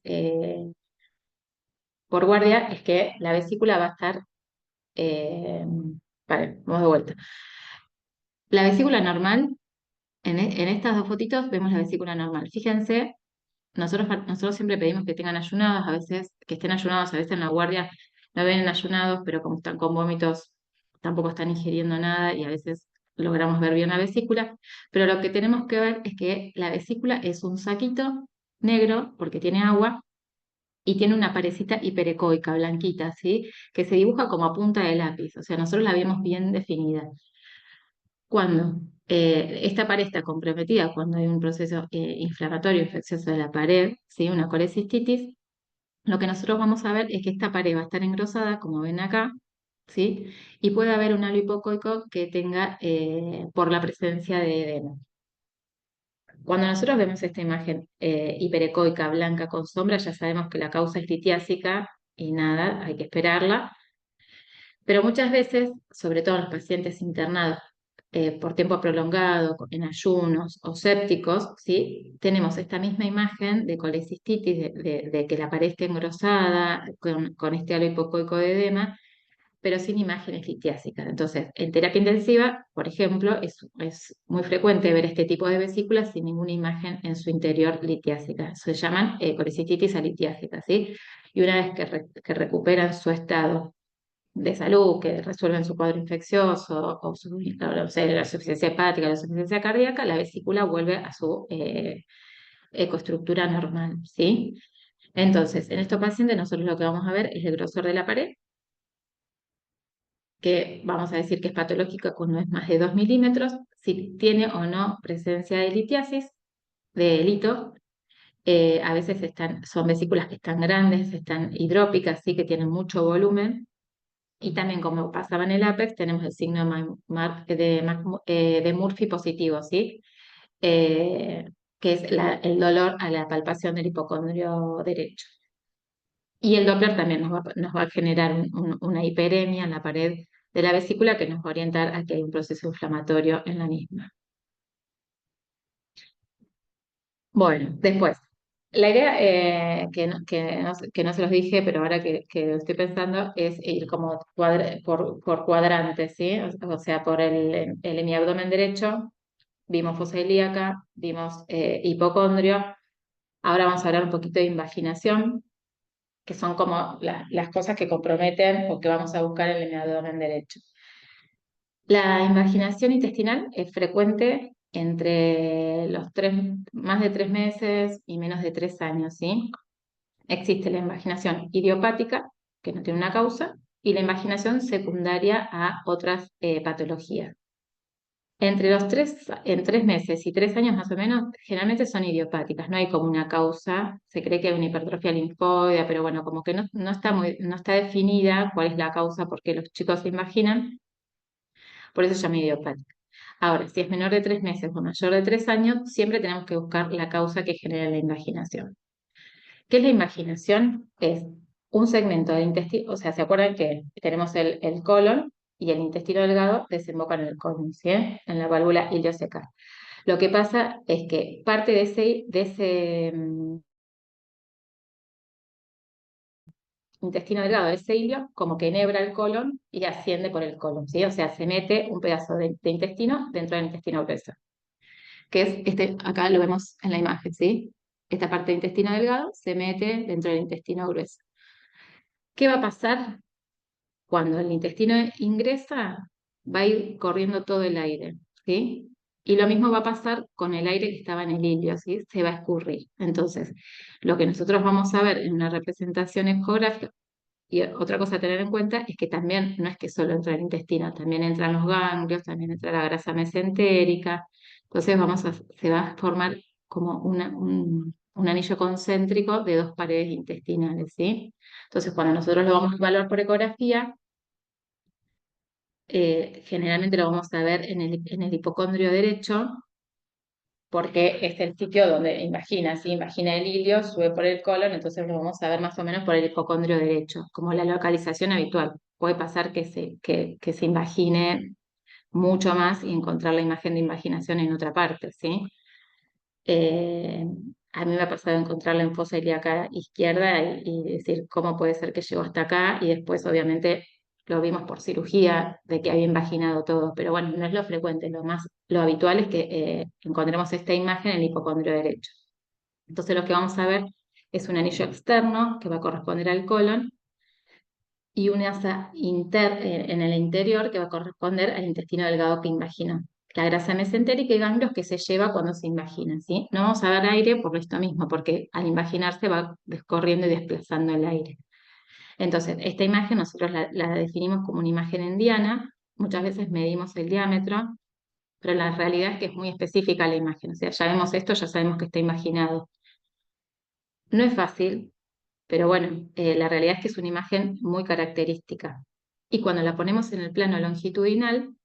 Speaker 2: por guardia es que la vesícula va a estar... eh, vale, vamos de vuelta. La vesícula normal, en estas dos fotitos vemos la vesícula normal. Fíjense. Nosotros siempre pedimos que tengan ayunados, a veces que estén ayunados, a veces en la guardia no ven ayunados, pero como están con vómitos, tampoco están ingiriendo nada y a veces logramos ver bien la vesícula. Pero lo que tenemos que ver es que la vesícula es un saquito negro porque tiene agua y tiene una parecita hiperecoica, blanquita, ¿sí? Que se dibuja como a punta de lápiz, o sea, nosotros la vemos bien definida. Cuando esta pared está comprometida, cuando hay un proceso inflamatorio infeccioso de la pared, ¿sí? Una colecistitis, lo que nosotros vamos a ver es que esta pared va a estar engrosada, como ven acá, ¿sí? Y puede haber un halo hipocoico que tenga por la presencia de edema. Cuando nosotros vemos esta imagen hiperecoica blanca con sombra, ya sabemos que la causa es litiásica y nada, hay que esperarla. Pero muchas veces, sobre todo en los pacientes internados por tiempo prolongado, en ayunos o sépticos, ¿sí? Tenemos esta misma imagen de colecistitis, de que la pared está engrosada, con este halo hipocoico de edema, pero sin imágenes litiásicas. Entonces, en terapia intensiva, por ejemplo, es muy frecuente ver este tipo de vesículas sin ninguna imagen en su interior litiásica. Se llaman colecistitis alitiásica, ¿sí? Y una vez que recuperan su estado de salud, que resuelven su cuadro infeccioso o su, no sé, la insuficiencia hepática, la insuficiencia cardíaca, la vesícula vuelve a su ecoestructura normal, ¿sí? Entonces, en estos pacientes nosotros lo que vamos a ver es el grosor de la pared, que vamos a decir que es patológica cuando es más de 2 milímetros, si tiene o no presencia de litiasis, de lito. A veces son vesículas que están grandes, están hidrópicas, ¿sí? Que tienen mucho volumen. Y también, como pasaba en el Apex, tenemos el signo de Murphy positivo, ¿sí? Eh, que es el dolor a la palpación del hipocondrio derecho. Y el Doppler también nos va a generar una hiperemia en la pared de la vesícula que nos va a orientar a que hay un proceso inflamatorio en la misma. Bueno, después, la idea que no se los dije, pero ahora que estoy pensando, es ir como por cuadrantes, ¿sí? O sea, por el hemiabdomen derecho, vimos fosa ilíaca, vimos hipocondrio. Ahora vamos a hablar un poquito de invaginación, que son como las cosas que comprometen o que vamos a buscar en el abdomen derecho. La invaginación intestinal es frecuente entre más de 3 meses y menos de 3 años, ¿sí? Existe la invaginación idiopática, que no tiene una causa, y la invaginación secundaria a otras patologías. En 3 meses y 3 años más o menos, generalmente son idiopáticas, no hay como una causa, se cree que hay una hipertrofia linfoidea, pero bueno, como que no está definida cuál es la causa por qué los chicos se imaginan, por eso se llama idiopática. Ahora, si es menor de 3 meses o mayor de 3 años, siempre tenemos que buscar la causa que genera la invaginación. ¿Qué es la invaginación? Es un segmento del intestino, o sea, ¿se acuerdan que tenemos el colon y el intestino delgado desemboca en el colon, ¿sí? En la válvula ileocecal. Lo que pasa es que parte de ese intestino delgado, de ese hilio, como que enhebra el colon y asciende por el colon, ¿sí? O sea, se mete un pedazo de intestino dentro del intestino grueso, que es acá lo vemos en la imagen, ¿sí? Esta parte del intestino delgado se mete dentro del intestino grueso. ¿Qué va a pasar cuando el intestino ingresa? Va a ir corriendo todo el aire, ¿sí? Y lo mismo va a pasar con el aire que estaba en el ilio, ¿sí? Se va a escurrir. Entonces, lo que nosotros vamos a ver en una representación ecográfica, y otra cosa a tener en cuenta es que también no es que solo entra el intestino, también entran los ganglios, también entra la grasa mesentérica. Entonces se va a formar como un anillo concéntrico de dos paredes intestinales, ¿sí? Entonces, cuando nosotros lo vamos a evaluar por ecografía, generalmente lo vamos a ver en el hipocondrio derecho, porque es el sitio donde imagina el ilio, sube por el colon, entonces lo vamos a ver más o menos por el hipocondrio derecho, como la localización habitual. Puede pasar que se imagine mucho más y encontrar la imagen de imaginación en otra parte, ¿sí? Eh, a mí me ha pasado encontrarla en fosa ilíaca izquierda y decir cómo puede ser que llegó hasta acá y después obviamente lo vimos por cirugía de que había invaginado todo, pero bueno, no es lo frecuente, lo habitual es que encontremos esta imagen en el hipocondrio derecho. Entonces lo que vamos a ver es un anillo externo que va a corresponder al colon y una asa en el interior que va a corresponder al intestino delgado que imagina. La grasa mesentérica y ganglios que se lleva cuando se imagina, ¿sí? No vamos a dar aire por esto mismo, porque al imaginarse va descorriendo y desplazando el aire. Entonces, esta imagen nosotros la definimos como una imagen endiana, muchas veces medimos el diámetro, pero la realidad es que es muy específica la imagen, o sea, ya vemos esto, ya sabemos que está imaginado. No es fácil, pero bueno, la realidad es que es una imagen muy característica. Y cuando la ponemos en el plano longitudinal,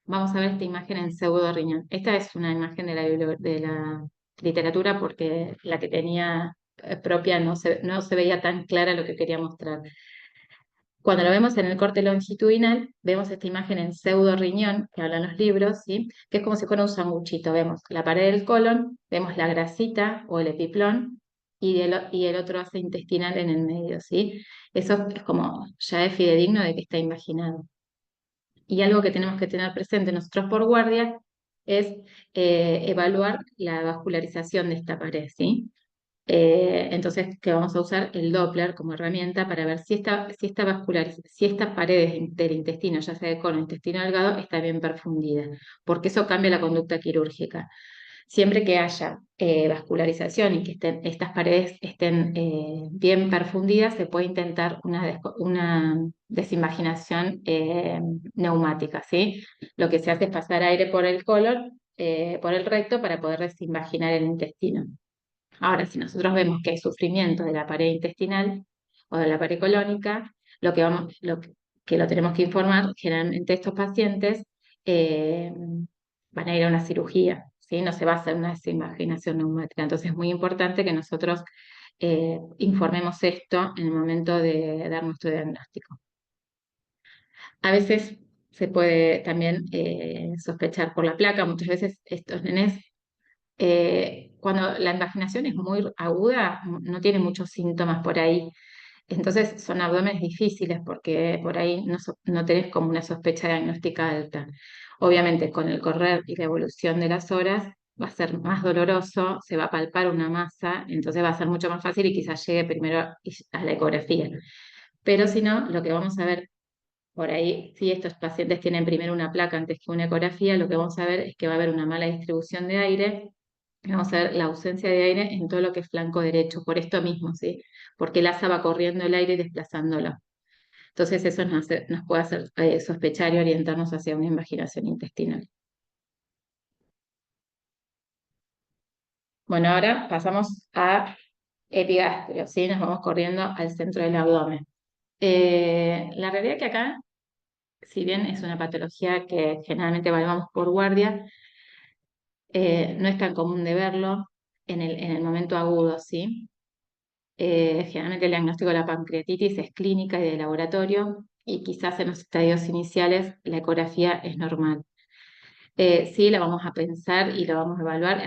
Speaker 2: vamos a ver esta imagen en pseudo riñón. Esta es una imagen de la literatura porque la que tenía propia no se veía tan clara lo que quería mostrar. Cuando lo vemos en el corte longitudinal, vemos esta imagen en pseudo riñón, que hablan los libros, ¿sí? Que es como si fuera un sanguchito. Vemos la pared del colon, vemos la grasita o el epiplón y el otro asa intestinal en el medio, ¿sí? Eso es como ya es fidedigno de que está imaginado. Y algo que tenemos que tener presente nosotros por guardia es evaluar la vascularización de esta pared, ¿sí? Entonces, que vamos a usar el Doppler como herramienta para ver si estas paredes del intestino, ya sea de colon o intestino delgado, está bien perfundida, porque eso cambia la conducta quirúrgica. Siempre que haya vascularización y que estas paredes estén bien perfundidas, se puede intentar una desinvaginación neumática, ¿sí? Lo que se hace es pasar aire por el colon, por el recto, para poder desinvaginar el intestino. Ahora, si nosotros vemos que hay sufrimiento de la pared intestinal o de la pared colónica, que lo tenemos que informar, generalmente estos pacientes eh, van a ir a una cirugía, ¿sí? No se va a hacer una desimaginación neumática. Entonces es muy importante que nosotros informemos esto en el momento de dar nuestro diagnóstico. A veces se puede también sospechar por la placa. Muchas veces estos nenes cuando la invaginación es muy aguda, no tiene muchos síntomas por ahí. Entonces son abdómenes difíciles porque por ahí no tenés como una sospecha diagnóstica alta. Obviamente con el correr y la evolución de las horas va a ser más doloroso, se va a palpar una masa, entonces va a ser mucho más fácil y quizás llegue primero a la ecografía. Pero si no, lo que vamos a ver por ahí, si estos pacientes tienen primero una placa antes que una ecografía, lo que vamos a ver es que va a haber una mala distribución de aire. Vamos a ver la ausencia de aire en todo lo que es flanco derecho, por esto mismo, ¿sí? Porque el asa va corriendo el aire y desplazándolo. Entonces eso nos puede hacer sospechar y orientarnos hacia una invaginación intestinal. Bueno, ahora pasamos a epigastrio, ¿sí? Nos vamos corriendo al centro del abdomen. La realidad es que acá, si bien es una patología que generalmente evaluamos por guardia, no es tan común de verlo en el momento agudo, ¿sí? Generalmente el diagnóstico de la pancreatitis es clínica y de laboratorio y quizás en los estadios iniciales la ecografía es normal. Sí, la vamos a pensar y lo vamos a evaluar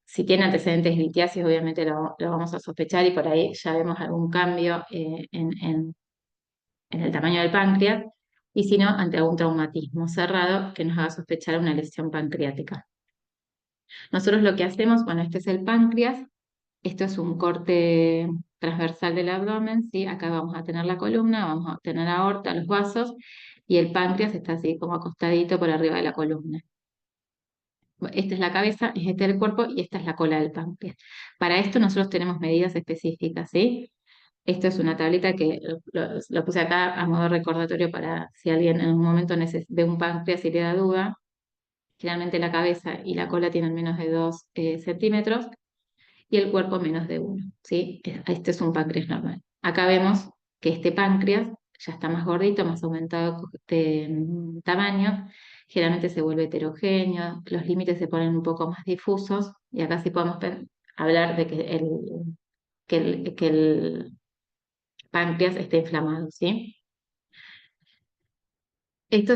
Speaker 2: si tiene antecedentes de litiasis, obviamente lo vamos a sospechar y por ahí ya vemos algún cambio en el tamaño del páncreas y si no, ante algún traumatismo cerrado que nos haga sospechar una lesión pancreática. Nosotros lo que hacemos, bueno, este es el páncreas. Esto es un corte transversal del abdomen, ¿sí? Acá vamos a tener la columna, vamos a tener la aorta, los vasos, y el páncreas está así como acostadito por arriba de la columna. Esta es la cabeza, este es el cuerpo y esta es la cola del páncreas. Para esto nosotros tenemos medidas específicas, ¿sí? Esto es una tablita que lo puse acá a modo recordatorio para si alguien en un momento ve un páncreas y le da duda. Generalmente la cabeza y la cola tienen menos de 2 centímetros y el cuerpo menos de 1, ¿sí? Este es un páncreas normal. Acá vemos que este páncreas ya está más gordito, más aumentado de tamaño, generalmente se vuelve heterogéneo, los límites se ponen un poco más difusos y acá sí podemos hablar de que el páncreas está inflamado, ¿sí? Esto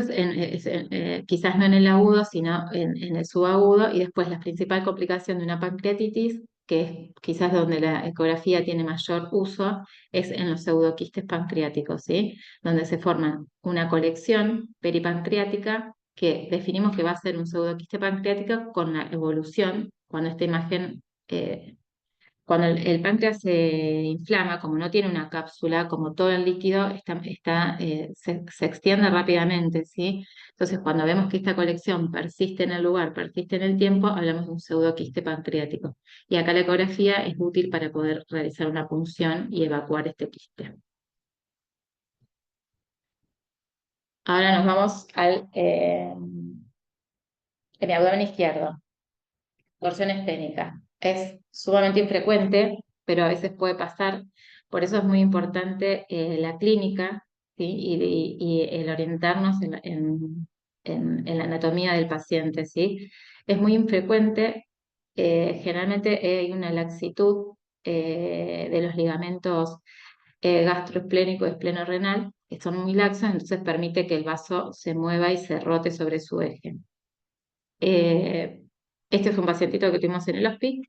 Speaker 2: quizás no en el agudo, sino en el subagudo, y después la principal complicación de una pancreatitis, que es quizás donde la ecografía tiene mayor uso, es en los pseudoquistes pancreáticos, ¿sí? Donde se forma una colección peripancreática que definimos que va a ser un pseudoquiste pancreático con la evolución, cuando esta imagen cuando el páncreas se inflama, como no tiene una cápsula, como todo el líquido se extiende rápidamente, ¿sí? Entonces, cuando vemos que esta colección persiste en el lugar, persiste en el tiempo, hablamos de un pseudoquiste pancreático. Y acá la ecografía es útil para poder realizar una punción y evacuar este quiste. Ahora nos vamos el abdomen izquierdo, torsión esténica. Es sumamente infrecuente, pero a veces puede pasar. Por eso es muy importante la clínica. ¿sí? Y el orientarnos en la anatomía del paciente, ¿sí? Es muy infrecuente, generalmente hay una laxitud de los ligamentos gastroesplénico y espleno-renal, que son muy laxos, entonces permite que el vaso se mueva y se rote sobre su eje. Eh, este es un pacientito que tuvimos en el hospital,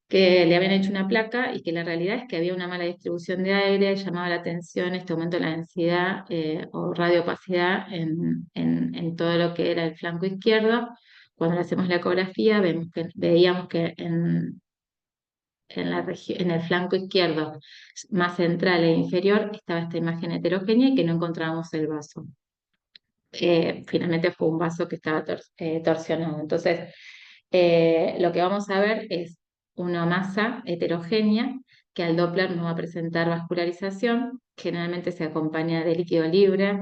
Speaker 2: que le habían hecho una placa y que la realidad es que había una mala distribución de aire, llamaba la atención este aumento de la densidad o radioopacidad en todo lo que era el flanco izquierdo. Cuando le hacemos la ecografía, veíamos que en el flanco izquierdo más central e inferior estaba esta imagen heterogénea y que no encontrábamos el vaso. Finalmente fue un vaso que estaba torsionado. Entonces, lo que vamos a ver es una masa heterogénea que al Doppler no va a presentar vascularización, generalmente se acompaña de líquido libre,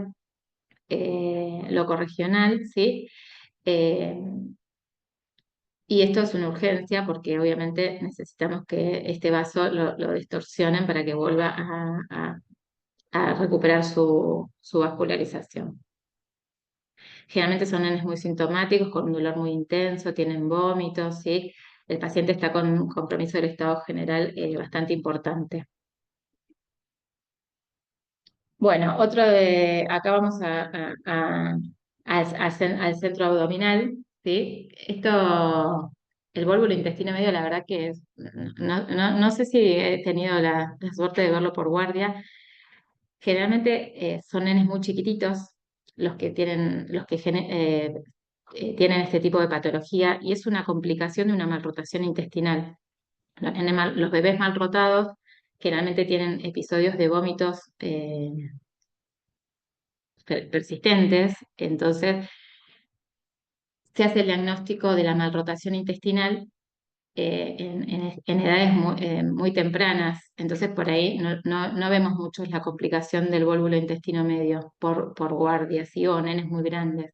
Speaker 2: loco regional, ¿sí? Eh, y esto es una urgencia porque obviamente necesitamos que este vaso lo distorsionen para que vuelva a recuperar su vascularización. Generalmente son nenes muy sintomáticos, con un dolor muy intenso, tienen vómitos, ¿sí? El paciente está con un compromiso del estado general bastante importante. Bueno, acá vamos al centro abdominal, ¿sí? El vólvulo intestino medio, la verdad que no sé si he tenido la suerte de verlo por guardia. Generalmente son nenes muy chiquititos los que tienen este tipo de patología y es una complicación de una malrotación intestinal. Los bebés malrotados generalmente tienen episodios de vómitos persistentes, entonces se hace el diagnóstico de la malrotación intestinal en edades muy tempranas, entonces por ahí no vemos mucho la complicación del vólvulo intestino medio por guardia, ¿sí? O nenes muy grandes.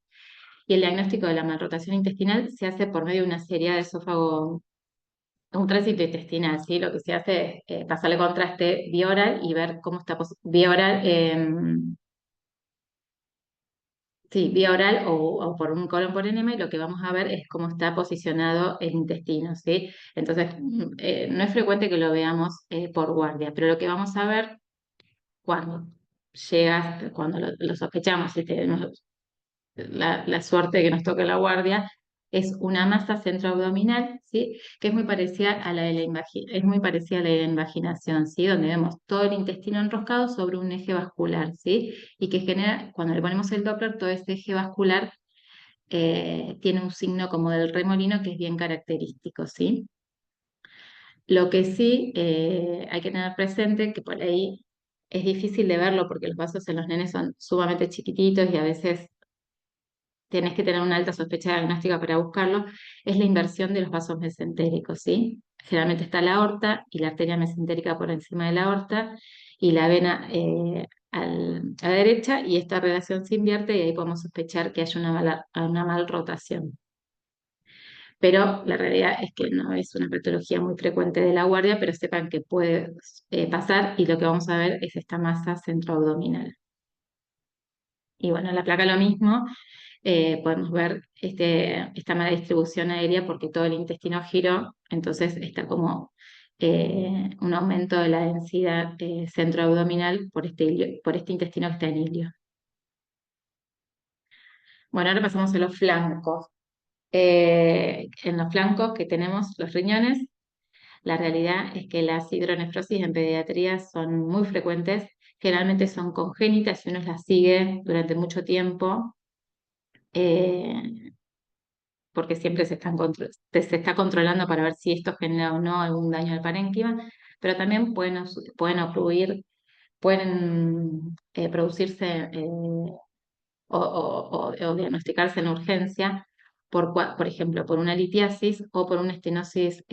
Speaker 2: Y el diagnóstico de la malrotación intestinal se hace por medio de una serie de esófago, un tránsito intestinal, ¿sí? Lo que se hace es pasarle contraste bioral y ver cómo está bioral. Sí, vía oral o por un colon por enema, y lo que vamos a ver es cómo está posicionado el intestino, ¿sí? Entonces, no es frecuente que lo veamos por guardia, pero lo que vamos a ver cuando cuando lo sospechamos, si tenemos la suerte de que nos toque la guardia, es una masa centroabdominal, ¿sí? Que es muy parecida a la de es muy parecida a la de la invaginación, ¿sí? Donde vemos todo el intestino enroscado sobre un eje vascular, ¿sí? Y que genera, cuando le ponemos el Doppler, todo ese eje vascular tiene un signo como del remolino que es bien característico, ¿sí? Lo que sí hay que tener presente que por ahí es difícil de verlo porque los vasos en los nenes son sumamente chiquititos y a veces tenés que tener una alta sospecha diagnóstica para buscarlo, es la inversión de los vasos mesentéricos, ¿sí? Generalmente está la aorta y la arteria mesentérica por encima de la aorta y la vena a la derecha, y esta relación se invierte y ahí podemos sospechar que hay una mal rotación. Pero la realidad es que no es una patología muy frecuente de la guardia, pero sepan que puede pasar, y lo que vamos a ver es esta masa centroabdominal. Y bueno, en la placa lo mismo, podemos ver esta mala distribución aérea porque todo el intestino giró, entonces está como un aumento de la densidad centroabdominal por este intestino que está en ilio. Bueno, ahora pasamos a los flancos. En los flancos que tenemos los riñones, la realidad es que las hidronefrosis en pediatría son muy frecuentes, generalmente son congénitas y uno las sigue durante mucho tiempo. eh, Porque siempre se está controlando para ver si esto genera o no algún daño al parénquima, pero también pueden producirse o diagnosticarse en urgencia por ejemplo, por una litiasis o por una estenosis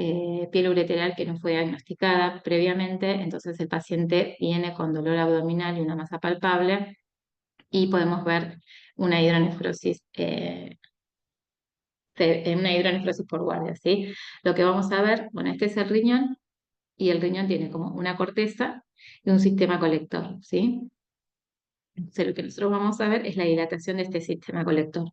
Speaker 2: pieloureteral que no fue diagnosticada previamente, entonces el paciente viene con dolor abdominal y una masa palpable y podemos ver una hidronefrosis en una hidronefrosis por guardia, ¿sí? Lo que vamos a ver, bueno, este es el riñón y el riñón tiene como una corteza y un sistema colector, ¿sí? Entonces, lo que nosotros vamos a ver es la dilatación de este sistema colector.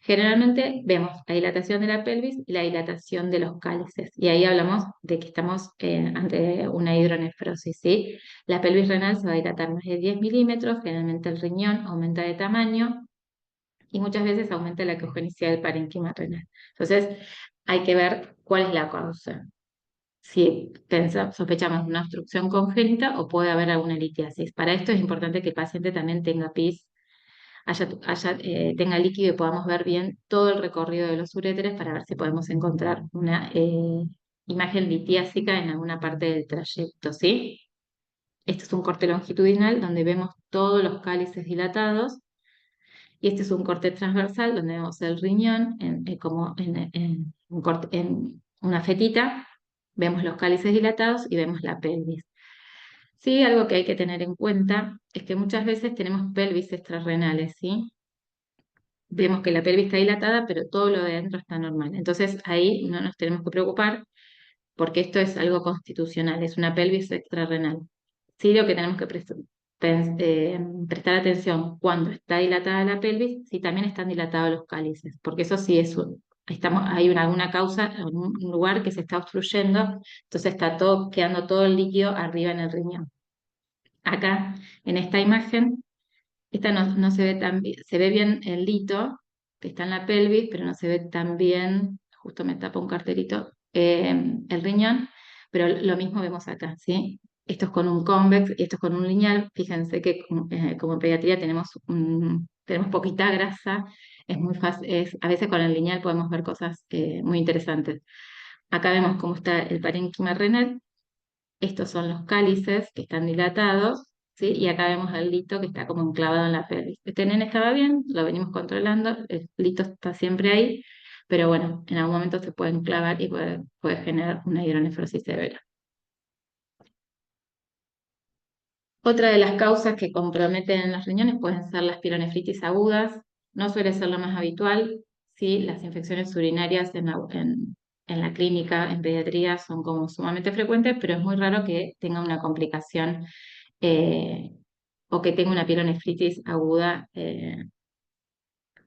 Speaker 2: Generalmente vemos la dilatación de la pelvis y la dilatación de los cálices. Y ahí hablamos de que estamos ante una hidronefrosis, ¿sí? La pelvis renal se va a dilatar más de 10 milímetros, generalmente el riñón aumenta de tamaño y muchas veces aumenta la congenicidad del parénquima renal. Entonces, hay que ver cuál es la causa. Si sospechamos una obstrucción congénita o puede haber alguna litiasis. Para esto es importante que el paciente también tenga PIS, tenga líquido y podamos ver bien todo el recorrido de los uréteres para ver si podemos encontrar una imagen litiásica en alguna parte del trayecto, ¿sí? Este es un corte longitudinal donde vemos todos los cálices dilatados y este es un corte transversal donde vemos el riñón como en en una fetita, vemos los cálices dilatados y vemos la pelvis. Sí, algo que hay que tener en cuenta es que muchas veces tenemos pelvis extrarrenales, ¿sí? Vemos que la pelvis está dilatada, pero todo lo de adentro está normal. Entonces ahí no nos tenemos que preocupar porque esto es algo constitucional, es una pelvis extrarrenal. Sí, lo que tenemos que prestar atención cuando está dilatada la pelvis, si también están dilatados los cálices, porque eso sí hay alguna causa, algún lugar que se está obstruyendo, entonces está todo, quedando todo el líquido arriba en el riñón. Acá, en esta imagen, esta no se ve tan bien, se ve bien el lito que está en la pelvis, pero no se ve tan bien, justo me tapa un cartelito, el riñón, pero lo mismo vemos acá, ¿sí? Esto es con un convex y esto es con un lineal. Fíjense que como en pediatría tenemos poquita grasa, es muy fácil, a veces con el lineal podemos ver cosas muy interesantes. Acá vemos cómo está el parénquima renal. Estos son los cálices que están dilatados, ¿sí? Y acá vemos el lito que está como enclavado en la pelvis. Este nene estaba bien, lo venimos controlando, el lito está siempre ahí, pero bueno, en algún momento se puede enclavar y puede generar una hidronefrosis severa. Otra de las causas que comprometen los riñones pueden ser las pielonefritis agudas, no suele ser lo más habitual, ¿sí? Las infecciones urinarias en la clínica, en pediatría, son como sumamente frecuentes, pero es muy raro que tenga una complicación eh, o que tenga una pielonefritis aguda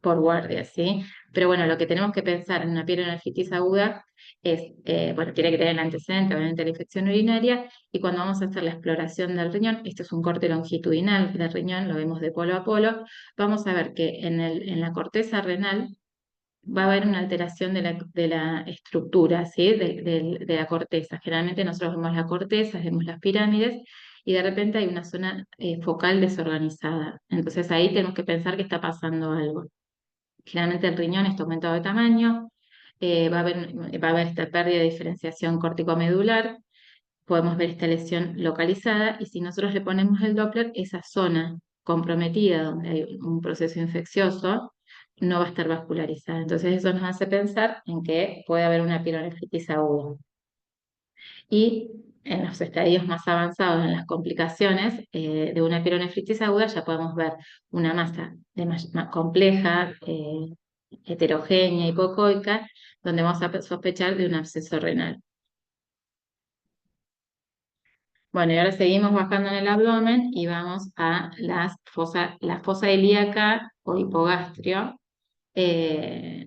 Speaker 2: por guardia, ¿sí? Pero bueno, lo que tenemos que pensar en una pielonefritis aguda es, bueno, tiene que tener el antecedente, obviamente, la infección urinaria, y cuando vamos a hacer la exploración del riñón, esto es un corte longitudinal del riñón, lo vemos de polo a polo, vamos a ver que en la corteza renal va a haber una alteración de la estructura, ¿sí? De la corteza. Generalmente nosotros vemos la corteza, vemos las pirámides, y de repente hay una zona focal desorganizada. Entonces ahí tenemos que pensar que está pasando algo. Generalmente el riñón está aumentado de tamaño, va a haber esta pérdida de diferenciación córtico-medular, podemos ver esta lesión localizada y si nosotros le ponemos el Doppler, esa zona comprometida donde hay un proceso infeccioso no va a estar vascularizada. Entonces eso nos hace pensar en que puede haber una pielonefritis aguda. Y en los estadios más avanzados, en las complicaciones de una pielonefritis aguda, ya podemos ver una masa más compleja, heterogénea, hipocoica, donde vamos a sospechar de un absceso renal. Bueno, y ahora seguimos bajando en el abdomen y vamos a la fosa ilíaca o hipogastrio, eh,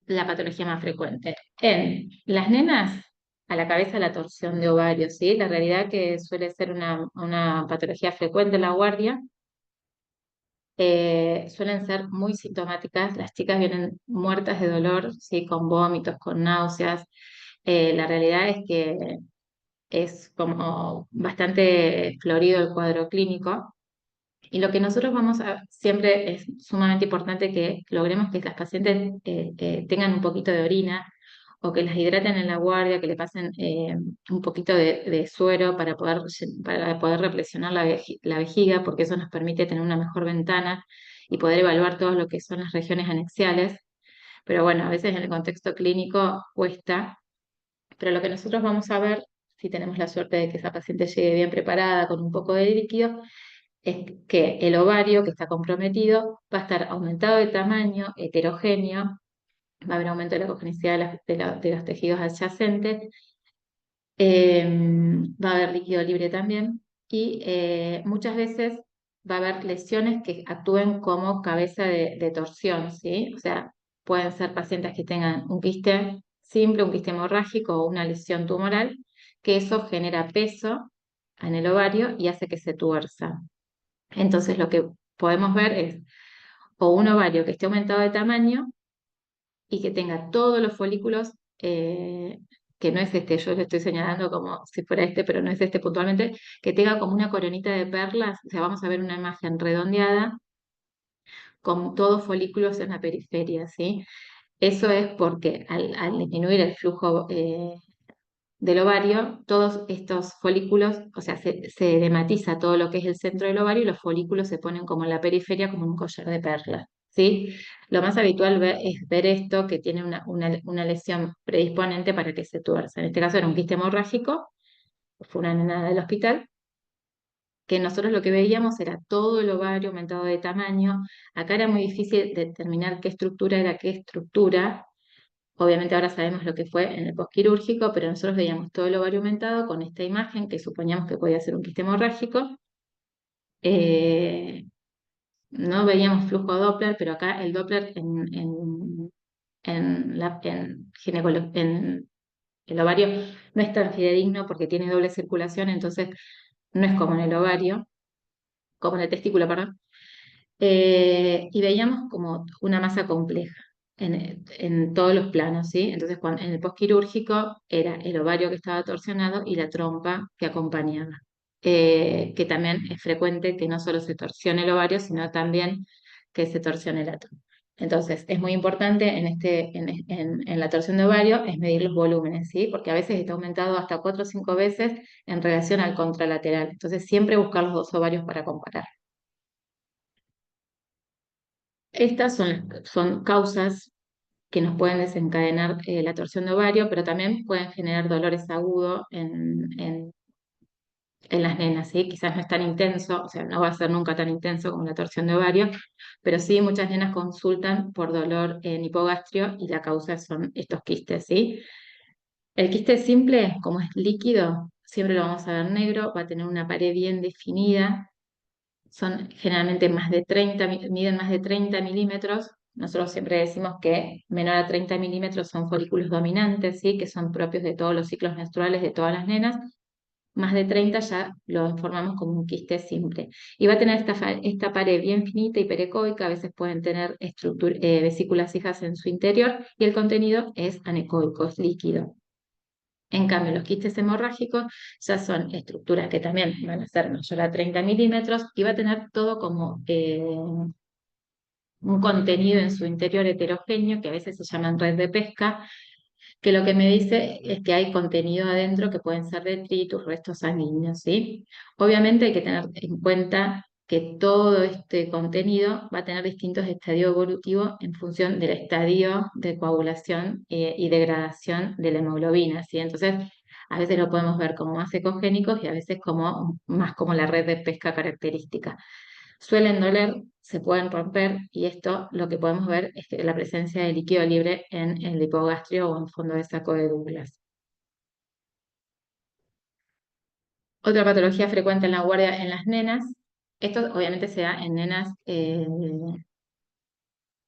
Speaker 2: la patología más frecuente. En las nenas, a la cabeza la torsión de ovario, ¿sí? La realidad que suele ser una patología frecuente en la guardia, suelen ser muy sintomáticas. Las chicas vienen muertas de dolor, ¿sí? Con vómitos, con náuseas. La realidad es que es como bastante florido el cuadro clínico. Y lo que nosotros vamos a, siempre es sumamente importante que logremos que las pacientes tengan un poquito de orina o que las hidraten en la guardia, que le pasen un poquito de suero para poder represionar la vejiga, porque eso nos permite tener una mejor ventana y poder evaluar todo lo que son las regiones anexiales. Pero bueno, a veces en el contexto clínico cuesta, pero lo que nosotros vamos a ver, si tenemos la suerte de que esa paciente llegue bien preparada con un poco de líquido, es que el ovario que está comprometido va a estar aumentado de tamaño, heterogéneo, va a haber aumento de la congenicidad de los tejidos adyacentes, va a haber líquido libre también, y muchas veces va a haber lesiones que actúen como cabeza de torsión, ¿sí? O sea, pueden ser pacientes que tengan un quiste simple, un quiste hemorrágico o una lesión tumoral, que eso genera peso en el ovario y hace que se tuerza. Entonces, lo que podemos ver es o un ovario que esté aumentado de tamaño y que tenga todos los folículos, que no es este, yo lo estoy señalando como si fuera este, pero no es este puntualmente, que tenga como una coronita de perlas, o sea, vamos a ver una imagen redondeada con todos folículos en la periferia, ¿sí? Eso es porque al disminuir el flujo del ovario, todos estos folículos, o sea, se edematiza todo lo que es el centro del ovario y los folículos se ponen como en la periferia, como un collar de perlas, ¿sí? Lo más habitual es ver esto, que tiene una lesión predisponente para que se tuerza. En este caso era un quiste hemorrágico, fue una nena del hospital, que nosotros lo que veíamos era todo el ovario aumentado de tamaño. Acá era muy difícil determinar qué estructura era qué estructura. Obviamente ahora sabemos lo que fue en el postquirúrgico, pero nosotros veíamos todo el ovario aumentado con esta imagen que suponíamos que podía ser un quiste hemorrágico. Eh, no veíamos flujo Doppler, pero acá el Doppler en el ovario no es tan fidedigno porque tiene doble circulación, entonces no es como en el ovario, como en el testículo, perdón. Y veíamos como una masa compleja en todos los planos, ¿sí? Entonces, en el postquirúrgico era el ovario que estaba torsionado y la trompa que acompañaba. Que también es frecuente que no solo se torsione el ovario, sino también que se torsione la trompa. Entonces, es muy importante en la torsión de ovario es medir los volúmenes, ¿sí? Porque a veces está aumentado hasta 4 o 5 veces en relación al contralateral. Entonces, siempre buscar los dos ovarios para comparar. Estas son causas que nos pueden desencadenar la torsión de ovario, pero también pueden generar dolores agudos en las nenas, ¿sí? Quizás no es tan intenso, o sea, no va a ser nunca tan intenso como la torsión de ovario, pero sí muchas nenas consultan por dolor en hipogastrio y la causa son estos quistes, ¿sí? El quiste simple, como es líquido, siempre lo vamos a ver negro, va a tener una pared bien definida, son generalmente miden más de 30 milímetros. Nosotros siempre decimos que menor a 30 milímetros son folículos dominantes, ¿sí? Que son propios de todos los ciclos menstruales de todas las nenas. Más de 30 ya lo informamos como un quiste simple. Y va a tener esta pared bien finita y perecoica, a veces pueden tener vesículas hijas en su interior, y el contenido es anecoico, es líquido. En cambio, los quistes hemorrágicos ya son estructuras que también van a ser mayor a 30 milímetros y va a tener todo como un contenido en su interior heterogéneo, que a veces se llaman red de pesca, que lo que me dice es que hay contenido adentro que pueden ser detritus, restos sanguíneos, ¿sí? Obviamente hay que tener en cuenta que todo este contenido va a tener distintos estadios evolutivos en función del estadio de coagulación y degradación de la hemoglobina, ¿sí? Entonces, a veces lo podemos ver como más ecogénicos y a veces como más como la red de pesca característica. Suelen doler, se pueden romper y esto lo que podemos ver es que la presencia de líquido libre en el hipogastrio o en fondo de saco de Douglas. Otra patología frecuente en la guardia en las nenas, esto obviamente se da en nenas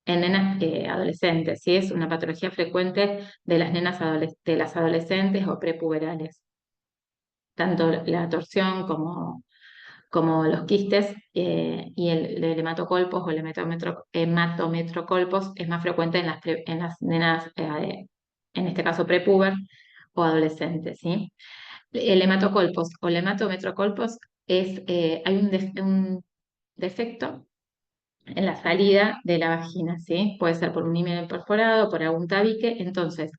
Speaker 2: adolescentes, ¿sí? Es una patología frecuente de las nenas de las adolescentes o prepuberales, tanto la torsión como los quistes y el hematocolpos o el hematometrocolpos es más frecuente en las nenas, en este caso prepuber o adolescentes, ¿sí? El hematocolpos o el hematometrocolpos hay un defecto en la salida de la vagina, ¿sí? Puede ser por un himen perforado, por algún tabique, entonces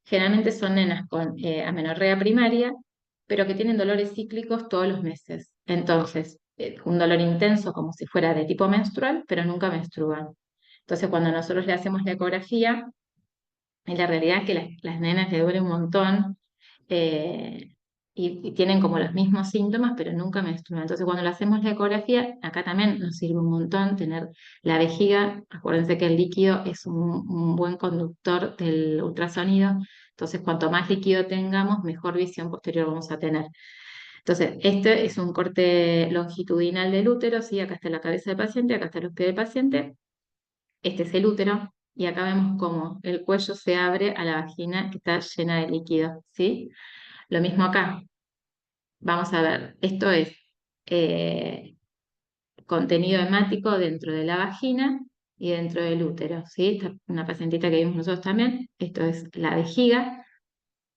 Speaker 2: generalmente son nenas con amenorrea primaria, pero que tienen dolores cíclicos todos los meses. Entonces, un dolor intenso como si fuera de tipo menstrual, pero nunca menstruan. Entonces, cuando nosotros le hacemos la ecografía, en la realidad es que las nenas le duele un montón eh, y tienen como los mismos síntomas, pero nunca menstruan. Entonces, cuando le hacemos la ecografía, acá también nos sirve un montón tener la vejiga. Acuérdense que el líquido es un buen conductor del ultrasonido. Entonces, cuanto más líquido tengamos, mejor visión posterior vamos a tener. Entonces, este es un corte longitudinal del útero, ¿sí? Acá está la cabeza del paciente, acá están los pies del paciente, este es el útero, y acá vemos cómo el cuello se abre a la vagina que está llena de líquido, ¿sí? Lo mismo acá, vamos a ver, esto es eh, contenido hemático dentro de la vagina y dentro del útero, ¿sí? Esta es una pacientita que vimos nosotros también, esto es la vejiga,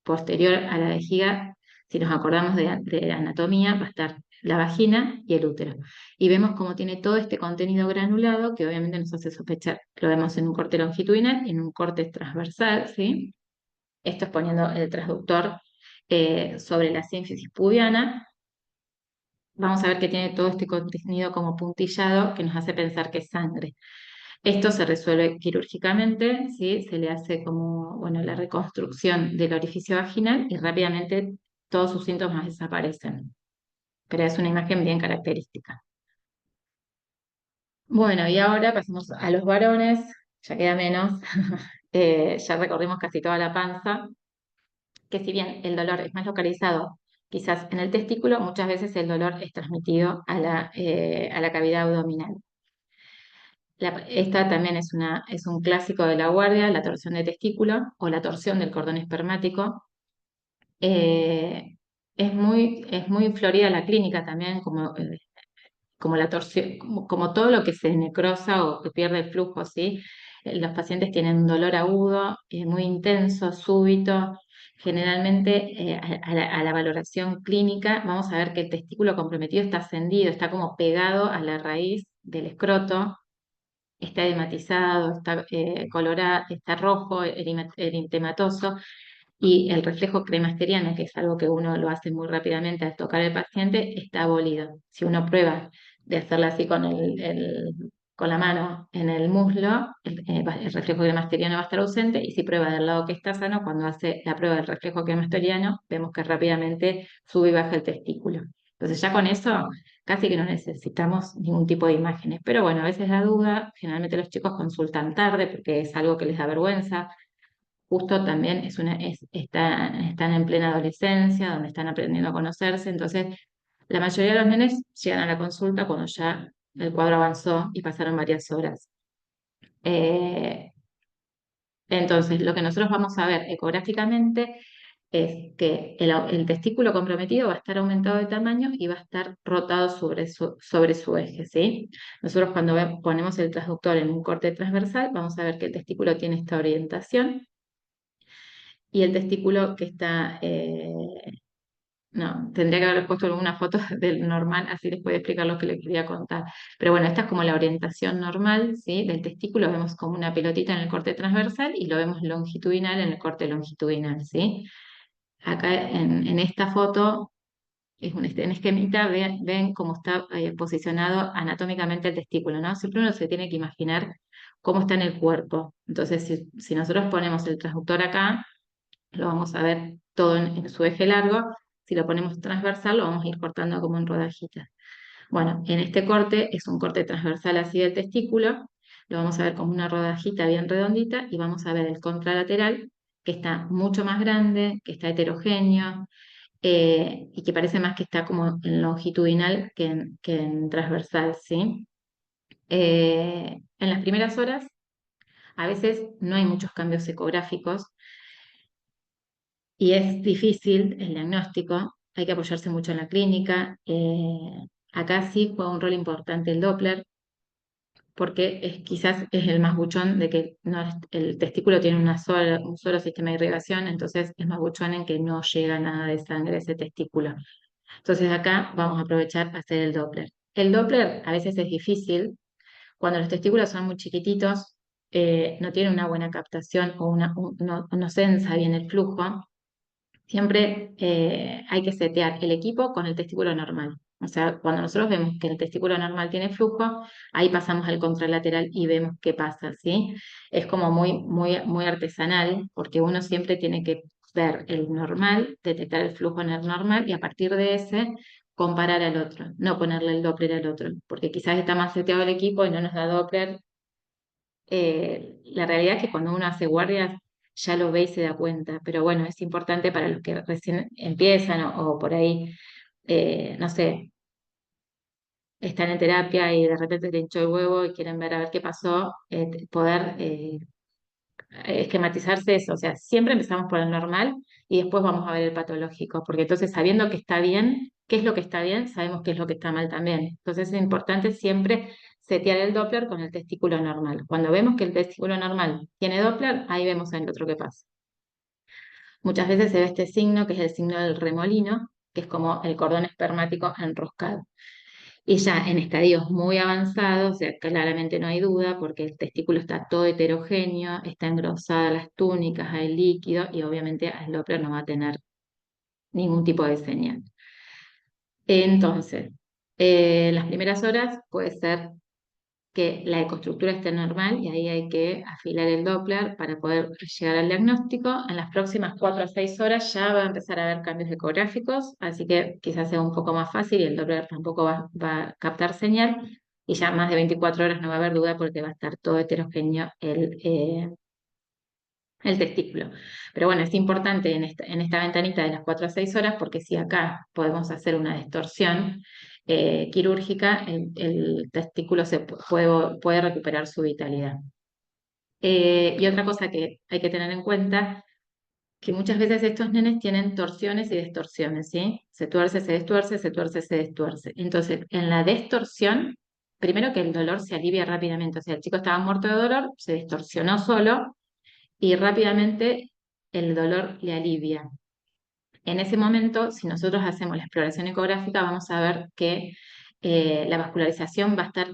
Speaker 2: posterior a la vejiga, si nos acordamos de anatomía, va a estar la vagina y el útero. Y vemos cómo tiene todo este contenido granulado que obviamente nos hace sospechar. Lo vemos en un corte longitudinal y en un corte transversal, ¿sí? Esto es poniendo el transductor sobre la sínfisis pubiana. Vamos a ver que tiene todo este contenido como puntillado que nos hace pensar que es sangre. Esto se resuelve quirúrgicamente, ¿sí? Se le hace como, bueno, la reconstrucción del orificio vaginal y rápidamente todos sus síntomas desaparecen. Pero es una imagen bien característica. Bueno, y ahora pasamos a los varones, ya queda menos. Ya recorrimos casi toda la panza, que si bien el dolor es más localizado quizás en el testículo, muchas veces el dolor es transmitido a la cavidad abdominal. Esta también es un clásico de la guardia, la torsión de testículo o la torsión del cordón espermático. Eh, es muy florida la clínica también, como la torsión, como todo lo que se necrosa o que pierde el flujo, ¿sí? Los pacientes tienen un dolor agudo, muy intenso, súbito. Generalmente, a la valoración clínica, vamos a ver que el testículo comprometido está ascendido, está como pegado a la raíz del escroto, está edematizado, está colorado, está rojo, eritematoso, y el reflejo cremasteriano, que es algo que uno lo hace muy rápidamente al tocar al paciente, está abolido. Si uno prueba de hacerlo así con con la mano en el muslo, el reflejo cremasteriano va a estar ausente, y si prueba del lado que está sano, cuando hace la prueba del reflejo cremasteriano, vemos que rápidamente sube y baja el testículo. Entonces ya con eso casi que no necesitamos ningún tipo de imágenes. Pero bueno, a veces da duda, generalmente los chicos consultan tarde porque es algo que les da vergüenza. Justo también están en plena adolescencia, donde están aprendiendo a conocerse. Entonces, la mayoría de los nenes llegan a la consulta cuando ya el cuadro avanzó y pasaron varias horas. Eh, entonces, lo que nosotros vamos a ver ecográficamente es que el testículo comprometido va a estar aumentado de tamaño y va a estar rotado sobre su eje, ¿sí? Nosotros cuando ponemos el transductor en un corte transversal, vamos a ver que el testículo tiene esta orientación, y el testículo que está, no, tendría que haber puesto alguna foto del normal, así les puedo explicar lo que les quería contar. Pero bueno, esta es como la orientación normal, ¿sí? Del testículo, vemos como una pelotita en el corte transversal y lo vemos longitudinal en el corte longitudinal, ¿sí? Acá en esta foto es un esquemita, ven cómo está posicionado anatómicamente el testículo, ¿no? Siempre uno se tiene que imaginar cómo está en el cuerpo. Entonces, si nosotros ponemos el transductor acá, lo vamos a ver todo en su eje largo. Si lo ponemos transversal, lo vamos a ir cortando como en rodajitas. Bueno, en este corte es un corte transversal así del testículo, lo vamos a ver como una rodajita bien redondita, y vamos a ver el contralateral, que está mucho más grande, que está heterogéneo, y que parece más que está como en longitudinal que en transversal, ¿sí? En las primeras horas, a veces no hay muchos cambios ecográficos, y es difícil el diagnóstico, hay que apoyarse mucho en la clínica. Acá sí juega un rol importante el Doppler, porque quizás es el más buchón de que el testículo tiene un solo sistema de irrigación, entonces es más buchón en que no llega nada de sangre a ese testículo. Entonces acá vamos a aprovechar a hacer el Doppler. El Doppler a veces es difícil cuando los testículos son muy chiquititos, no tienen una buena captación o no sensa bien el flujo. Siempre hay que setear el equipo con el testículo normal. O sea, cuando nosotros vemos que el testículo normal tiene flujo, ahí pasamos al contralateral y vemos qué pasa, ¿sí? Es como muy artesanal, porque uno siempre tiene que ver el normal, detectar el flujo en el normal y a partir de ese comparar al otro, no ponerle el Doppler al otro, porque quizás está más seteado el equipo y no nos da Doppler. La realidad es que cuando uno hace guardias ya lo ve y se da cuenta, pero bueno, es importante para los que recién empiezan o por ahí no sé, están en terapia y de repente te hinchó el huevo y quieren ver a ver qué pasó, poder esquematizarse eso. O sea, siempre empezamos por el normal y después vamos a ver el patológico, porque entonces sabiendo que está bien, qué es lo que está bien, sabemos qué es lo que está mal también. Entonces es importante siempre setear el Doppler con el testículo normal. Cuando vemos que el testículo normal tiene Doppler, ahí vemos el otro que pasa. Muchas veces se ve este signo, que es el signo del remolino, que es como el cordón espermático enroscado. Y ya en estadios muy avanzados, o sea, claramente no hay duda, porque el testículo está todo heterogéneo, está engrosada las túnicas, hay líquido y obviamente el Doppler no va a tener ningún tipo de señal. Entonces, las primeras horas puede ser que la ecoestructura esté normal y ahí hay que afilar el Doppler para poder llegar al diagnóstico. En las próximas 4 a 6 horas ya va a empezar a haber cambios ecográficos, así que quizás sea un poco más fácil y el Doppler tampoco va a captar señal y ya más de 24 horas no va a haber duda porque va a estar todo heterogéneo el testículo. Pero bueno, es importante en esta ventanita de las 4 a 6 horas porque si acá podemos hacer una distorsión quirúrgica, el testículo puede recuperar su vitalidad. Y otra cosa que hay que tener en cuenta, que muchas veces estos nenes tienen torsiones y distorsiones, ¿sí? Se tuerce, se destuerce, se tuerce, se destuerce. Entonces, en la distorsión, primero que el dolor se alivia rápidamente, o sea, el chico estaba muerto de dolor, se distorsionó solo y rápidamente el dolor le alivia. En ese momento, si nosotros hacemos la exploración ecográfica, vamos a ver que la vascularización va a estar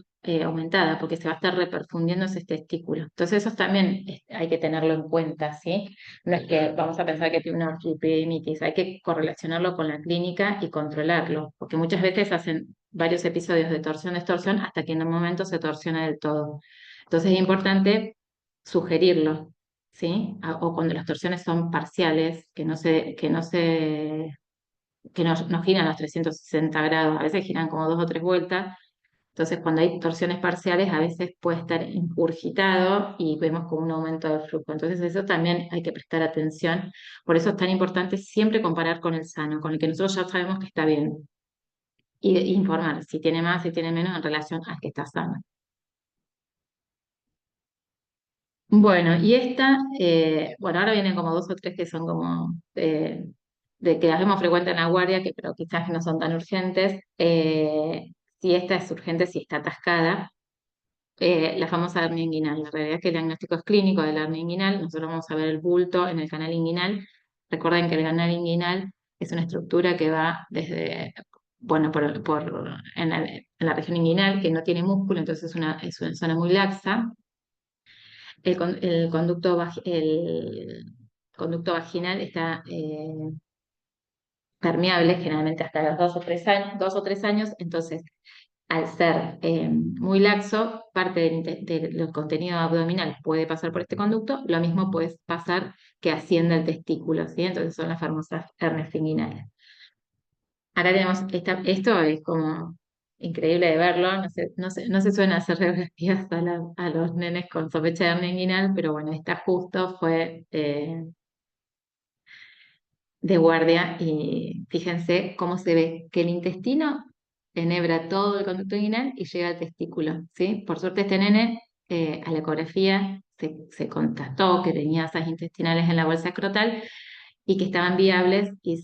Speaker 2: aumentada porque se va a estar reperfundiendo ese testículo. Entonces, eso también hay que tenerlo en cuenta, ¿sí? No es que vamos a pensar que tiene una orquiepidemitis, hay que correlacionarlo con la clínica y controlarlo, porque muchas veces hacen varios episodios de torsión-extorsión hasta que en un momento se torsiona del todo. Entonces, es importante sugerirlo. ¿Sí? O cuando las torsiones son parciales, que no giran los 360 grados, a veces giran como 2 o 3 vueltas. Entonces, cuando hay torsiones parciales, a veces puede estar ingurgitado y vemos como un aumento del flujo. Entonces, eso también hay que prestar atención. Por eso es tan importante siempre comparar con el sano, con el que nosotros ya sabemos que está bien. Y informar si tiene más, si tiene menos en relación al que está sano. Bueno, y esta, bueno, ahora vienen como 2 o 3 que son como de que las vemos frecuente en la guardia, que pero quizás no son tan urgentes. Si esta es urgente, si está atascada, la famosa hernia inguinal. La realidad es que el diagnóstico es clínico de la hernia inguinal. Nosotros vamos a ver el bulto en el canal inguinal. Recuerden que el canal inguinal es una estructura que va desde, bueno, en la región inguinal, que no tiene músculo, entonces es una zona muy laxa. El conducto vaginal está permeable generalmente hasta los 2 o 3 años, entonces al ser muy laxo, parte del contenido abdominal puede pasar por este conducto, lo mismo puede pasar que ascienda el testículo, ¿sí? Entonces son las famosas hernias inguinales. Acá tenemos, esto es como increíble de verlo, no se suelen hacer radiografías a los nenes con sospecha de hernia inguinal, pero bueno, esta justo fue de guardia y fíjense cómo se ve que el intestino enhebra todo el conducto inguinal y llega al testículo, ¿sí? Por suerte este nene a la ecografía se constató que tenía asas intestinales en la bolsa escrotal y que estaban viables y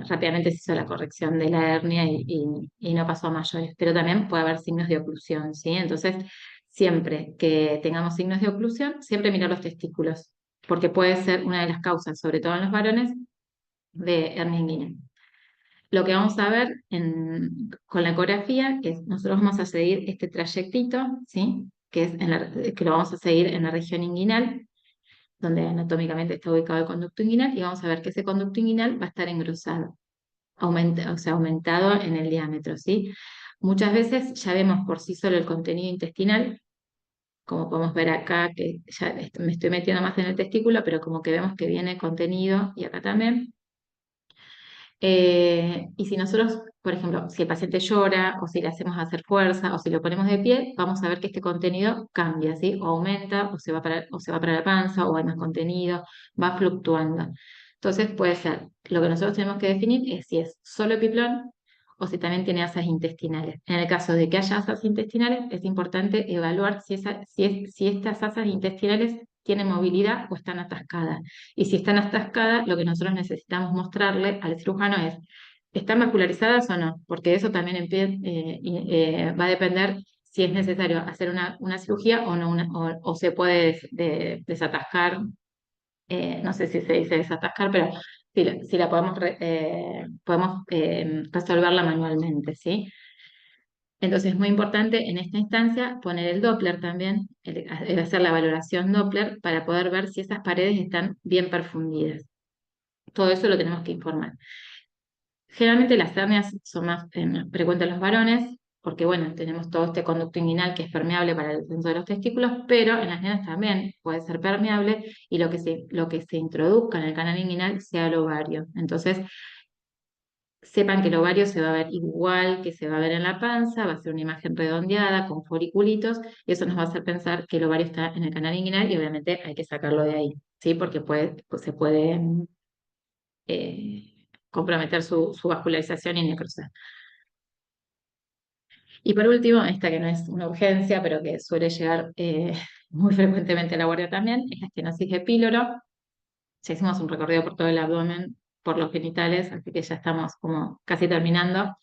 Speaker 2: rápidamente se hizo la corrección de la hernia y no pasó a mayores, pero también puede haber signos de oclusión, ¿sí? Entonces, siempre que tengamos signos de oclusión, siempre mirar los testículos, porque puede ser una de las causas, sobre todo en los varones, de hernia inguinal. Lo que vamos a ver con la ecografía es, nosotros vamos a seguir este trayectito, ¿sí? Que lo vamos a seguir en la región inguinal, donde anatómicamente está ubicado el conducto inguinal, y vamos a ver que ese conducto inguinal va a estar engrosado, o sea, aumentado en el diámetro, ¿sí? Muchas veces ya vemos por sí solo el contenido intestinal, como podemos ver acá, que ya me estoy metiendo más en el testículo, pero como que vemos que viene contenido, y acá también. Y si nosotros, por ejemplo, si el paciente llora o si le hacemos hacer fuerza o si lo ponemos de pie, vamos a ver que este contenido cambia, ¿sí? O aumenta o se va para la panza o hay más contenido, va fluctuando. Entonces puede ser, lo que nosotros tenemos que definir es si es solo epiplón o si también tiene asas intestinales. En el caso de que haya asas intestinales, es importante evaluar si estas asas intestinales tienen movilidad o están atascadas. Y si están atascadas, lo que nosotros necesitamos mostrarle al cirujano es, ¿están vascularizadas o no? Porque eso también va a depender si es necesario hacer una cirugía o no, o se puede desatascar, no sé si se dice desatascar, pero si la podemos resolverla manualmente, ¿sí? Entonces es muy importante en esta instancia poner el Doppler también, hacer la valoración Doppler para poder ver si esas paredes están bien perfundidas. Todo eso lo tenemos que informar. Generalmente las hernias son más frecuentes en los varones, porque bueno, tenemos todo este conducto inguinal que es permeable para el descenso de los testículos, pero en las nenas también puede ser permeable y lo que se introduzca en el canal inguinal sea el ovario. Entonces, sepan que el ovario se va a ver igual que se va a ver en la panza, va a ser una imagen redondeada con foliculitos, y eso nos va a hacer pensar que el ovario está en el canal inguinal y obviamente hay que sacarlo de ahí, ¿sí? Porque se puede comprometer su vascularización y necrosis. Y por último, esta que no es una urgencia, pero que suele llegar muy frecuentemente a la guardia también, es la estenosis de píloro. Ya hicimos un recorrido por todo el abdomen, por los genitales, así que ya estamos como casi terminando.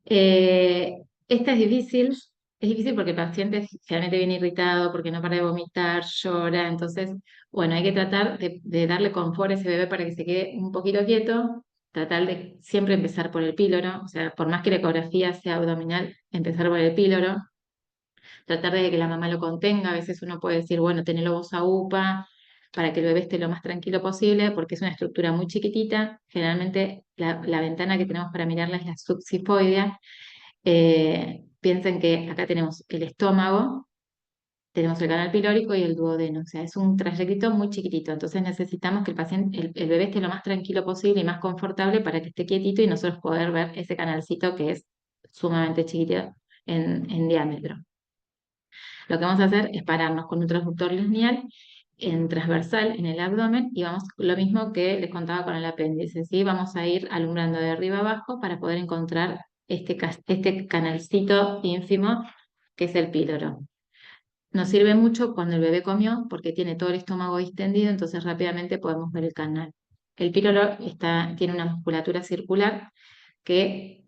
Speaker 2: Esta es difícil porque el paciente generalmente viene irritado, porque no para de vomitar, llora, entonces, bueno, hay que tratar de darle confort a ese bebé para que se quede un poquito quieto, tratar de siempre empezar por el píloro, o sea, por más que la ecografía sea abdominal, empezar por el píloro, tratar de que la mamá lo contenga, a veces uno puede decir, bueno, tenelo vos a UPA, para que el bebé esté lo más tranquilo posible, porque es una estructura muy chiquitita, generalmente la ventana que tenemos para mirarla es la subsifoidea. Piensen que acá tenemos el estómago, tenemos el canal pilórico y el duodeno, o sea, es un trayectito muy chiquitito, entonces necesitamos que el bebé esté lo más tranquilo posible y más confortable para que esté quietito y nosotros poder ver ese canalcito que es sumamente chiquitito en diámetro. Lo que vamos a hacer es pararnos con un transductor lineal en transversal en el abdomen y vamos lo mismo que les contaba con el apéndice, ¿sí? Vamos a ir alumbrando de arriba abajo para poder encontrar este canalcito ínfimo que es el píloro. Nos sirve mucho cuando el bebé comió porque tiene todo el estómago distendido, entonces rápidamente podemos ver el canal. El píloro tiene una musculatura circular que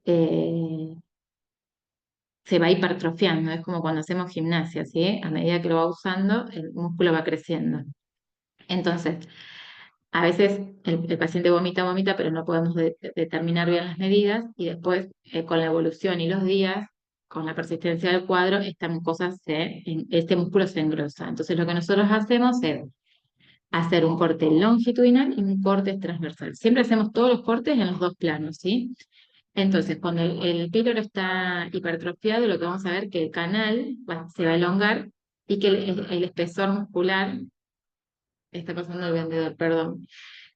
Speaker 2: se va hipertrofiando, es como cuando hacemos gimnasia, ¿sí? A medida que lo va usando, el músculo va creciendo. Entonces, a veces el paciente vomita, pero no podemos determinar bien las medidas y después, con la evolución y los días, con la persistencia del cuadro, este músculo se engrosa. Entonces, lo que nosotros hacemos es hacer un corte longitudinal y un corte transversal. Siempre hacemos todos los cortes en los dos planos, ¿sí? Entonces, cuando el píloro está hipertrofiado, lo que vamos a ver es que el canal se va a elongar y que el espesor muscular, está pasando el vendedor, perdón,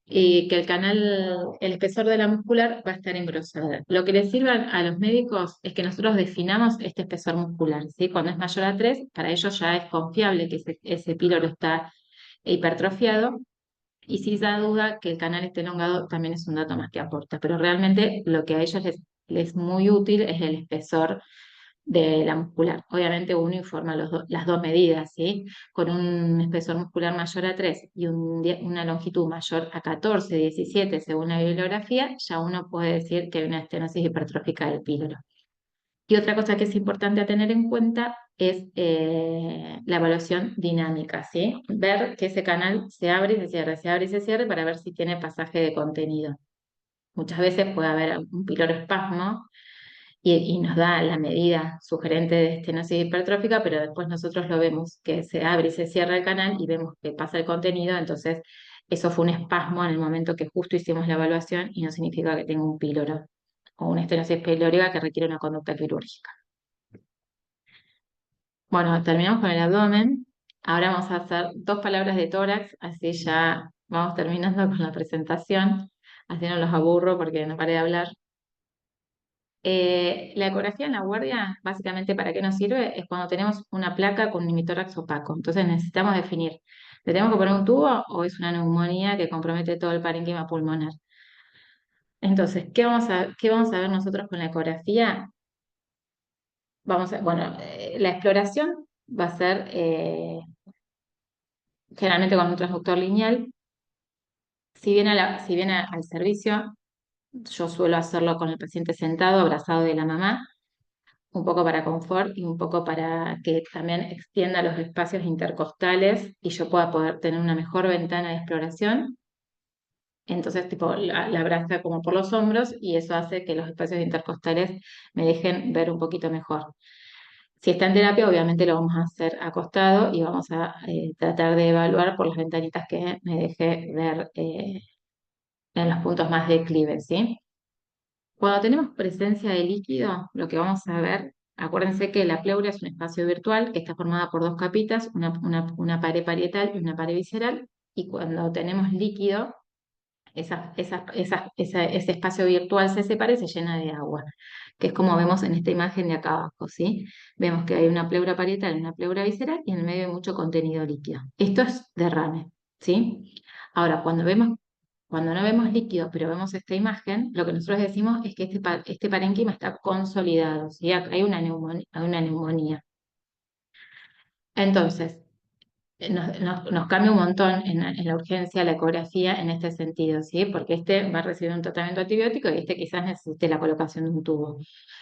Speaker 2: y que el espesor de la muscular va a estar engrosada. Lo que les sirve a los médicos es que nosotros definamos este espesor muscular, ¿sí? Cuando es mayor a 3, para ellos ya es confiable que ese píloro está hipertrofiado. Y si da duda que el canal esté elongado, también es un dato más que aporta. Pero realmente lo que a ellos les es muy útil es el espesor de la muscular. Obviamente uno informa las dos medidas, ¿sí? Con un espesor muscular mayor a 3 y una longitud mayor a 14, 17, según la bibliografía, ya uno puede decir que hay una estenosis hipertrófica del píloro. Y otra cosa que es importante a tener en cuenta es la evaluación dinámica, ¿sí? Ver que ese canal se abre y se cierra, se abre y se cierra para ver si tiene pasaje de contenido. Muchas veces puede haber un piloroespasmo y nos da la medida sugerente de estenosis hipertrófica, pero después nosotros lo vemos que se abre y se cierra el canal y vemos que pasa el contenido, entonces eso fue un espasmo en el momento que justo hicimos la evaluación y no significa que tenga un píloro o una estenosis pilórica que requiere una conducta quirúrgica. Bueno, terminamos con el abdomen. Ahora vamos a hacer 2 palabras de tórax, así ya vamos terminando con la presentación. Así no los aburro porque no paré de hablar. La ecografía en la guardia, básicamente, ¿para qué nos sirve? Es cuando tenemos una placa con un pneumotórax opaco. Entonces necesitamos definir, ¿le tenemos que poner un tubo o es una neumonía que compromete todo el parénquima pulmonar? Entonces, qué vamos a ver nosotros con la ecografía? Bueno, la exploración va a ser generalmente con un transductor lineal. Si bien al servicio, yo suelo hacerlo con el paciente sentado, abrazado de la mamá, un poco para confort y un poco para que también extienda los espacios intercostales y yo pueda poder tener una mejor ventana de exploración. Entonces, tipo, la abraza como por los hombros y eso hace que los espacios intercostales me dejen ver un poquito mejor. Si está en terapia, obviamente lo vamos a hacer acostado y vamos a tratar de evaluar por las ventanitas que me deje ver en los puntos más declives, ¿sí? Cuando tenemos presencia de líquido, lo que vamos a ver, acuérdense que la pleura es un espacio virtual que está formada por dos capitas, una pared parietal y una pared visceral, y cuando tenemos líquido, ese espacio virtual se separa y se llena de agua, que es como vemos en esta imagen de acá abajo, ¿sí? Vemos que hay una pleura parietal y una pleura visceral y en el medio hay mucho contenido líquido. Esto es derrame, ¿sí? Ahora, cuando no vemos líquido, pero vemos esta imagen, lo que nosotros decimos es que este parénquima está consolidado, ¿sí? Acá hay una neumonía. Entonces, nos cambia un montón en la urgencia, la ecografía en este sentido, ¿sí? Porque este va a recibir un tratamiento antibiótico y este quizás necesite la colocación de un tubo.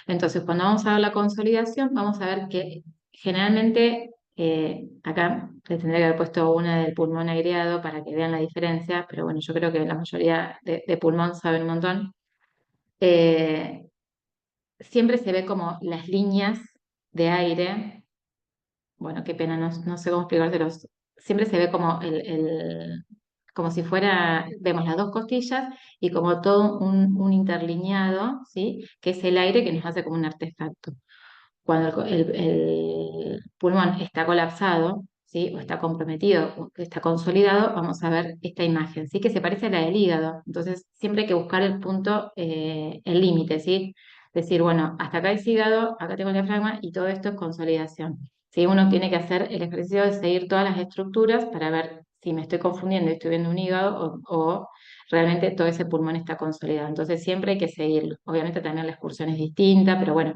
Speaker 2: Entonces, cuando vamos a ver la consolidación, vamos a ver que generalmente, acá le tendría que haber puesto una del pulmón aireado para que vean la diferencia, pero bueno, yo creo que la mayoría de pulmón saben un montón. Eh, Siempre se ve como las líneas de aire, bueno, qué pena, no sé cómo explicárselos. Siempre se ve como como si fuera, vemos las dos costillas y como todo un interlineado, ¿sí? Que es el aire que nos hace como un artefacto. Cuando el pulmón está colapsado, ¿sí? O está comprometido, o que está consolidado, vamos a ver esta imagen, ¿sí? Que se parece a la del hígado. Entonces, siempre hay que buscar el punto, el límite, ¿sí? Decir, bueno, hasta acá es hígado, acá tengo el diafragma y todo esto es consolidación. ¿Sí? Uno tiene que hacer el ejercicio de seguir todas las estructuras para ver si me estoy confundiendo y estoy viendo un hígado o realmente todo ese pulmón está consolidado. Entonces siempre hay que seguirlo. Obviamente también la excursión es distinta, pero bueno,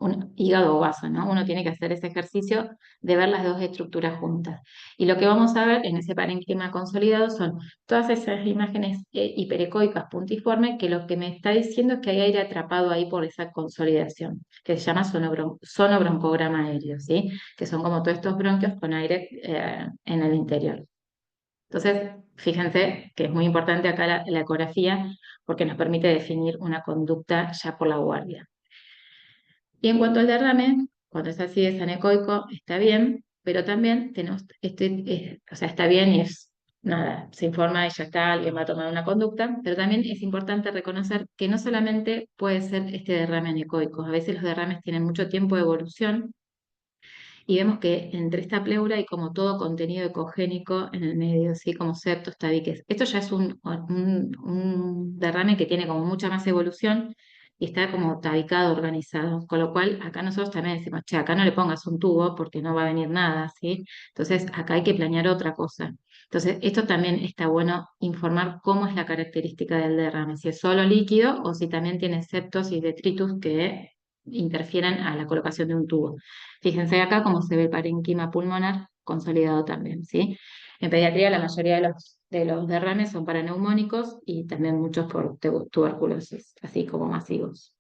Speaker 2: un hígado o vaso, ¿no? Uno tiene que hacer ese ejercicio de ver las dos estructuras juntas. Y lo que vamos a ver en ese parénquima consolidado son todas esas imágenes hiperecoicas puntiformes que lo que me está diciendo es que hay aire atrapado ahí por esa consolidación, que se llama sonobroncograma aéreo, ¿sí? Que son como todos estos bronquios con aire en el interior. Entonces, fíjense que es muy importante acá la ecografía porque nos permite definir una conducta ya por la guardia. Y en cuanto al derrame, cuando es así de anecoico, está bien, pero también tenemos, o sea, está bien y es nada, se informa y ya está, alguien va a tomar una conducta, pero también es importante reconocer que no solamente puede ser este derrame anecoico, a veces los derrames tienen mucho tiempo de evolución y vemos que entre esta pleura hay como todo contenido ecogénico en el medio, ¿sí? Como septos, tabiques. Esto ya es un derrame que tiene como mucha más evolución y está como tabicado, organizado. Con lo cual, acá nosotros también decimos, che, acá no le pongas un tubo porque no va a venir nada, ¿sí? Entonces, acá hay que planear otra cosa. Entonces, esto también está bueno informar cómo es la característica del derrame, si es solo líquido o si también tiene septos y detritus que interfieren a la colocación de un tubo. Fíjense acá cómo se ve el parénquima pulmonar consolidado también, ¿sí? En pediatría la mayoría de los derrames son paraneumónicos y también muchos por tuberculosis, así como masivos.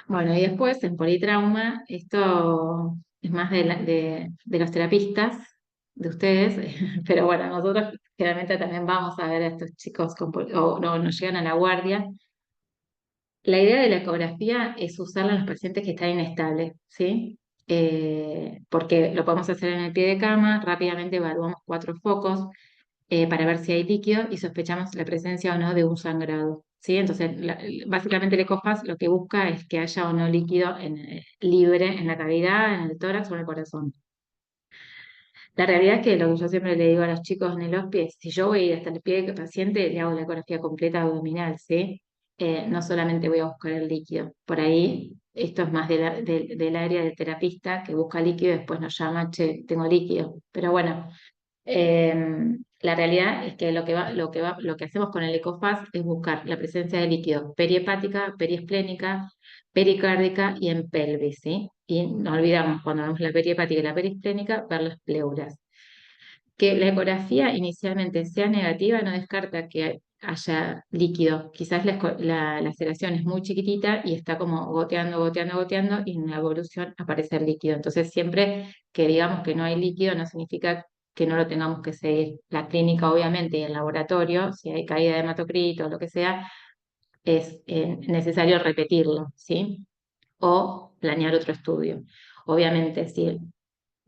Speaker 2: Bueno, y después en politrauma, esto es más de los terapistas, de ustedes, pero bueno, nosotros generalmente también vamos a ver a estos chicos o no, nos llegan a la guardia. La idea de la ecografía es usarla en los pacientes que están inestables, ¿sí? Porque lo podemos hacer en el pie de cama, rápidamente evaluamos cuatro focos para ver si hay líquido y sospechamos la presencia o no de un sangrado, ¿sí? Entonces, básicamente el ECOFAS lo que busca es que haya o no líquido libre en la cavidad, en el tórax o en el corazón. La realidad es que lo que yo siempre le digo a los chicos en el hospice, si yo voy a ir hasta el pie del paciente, le hago la ecografía completa abdominal, ¿sí? no solamente voy a buscar el líquido. Por ahí, esto es más del área del terapista que busca líquido y después nos llama, che, tengo líquido. Pero bueno, la realidad es que lo que hacemos con el ECOFAST es buscar la presencia de líquido perihepática, periesplénica, pericárdica y en pelvis, ¿sí? Y no olvidamos, cuando vemos la perihepática y la perisplénica, ver las pleuras. Que la ecografía inicialmente sea negativa no descarta que haya líquido. Quizás la laceración es muy chiquitita y está como goteando, goteando, goteando y en la evolución aparece el líquido. Entonces, siempre que digamos que no hay líquido no significa que no lo tengamos que seguir. La clínica, obviamente, y el laboratorio, si hay caída de hematocrito o lo que sea, es necesario repetirlo, ¿sí? O planear otro estudio. Obviamente, si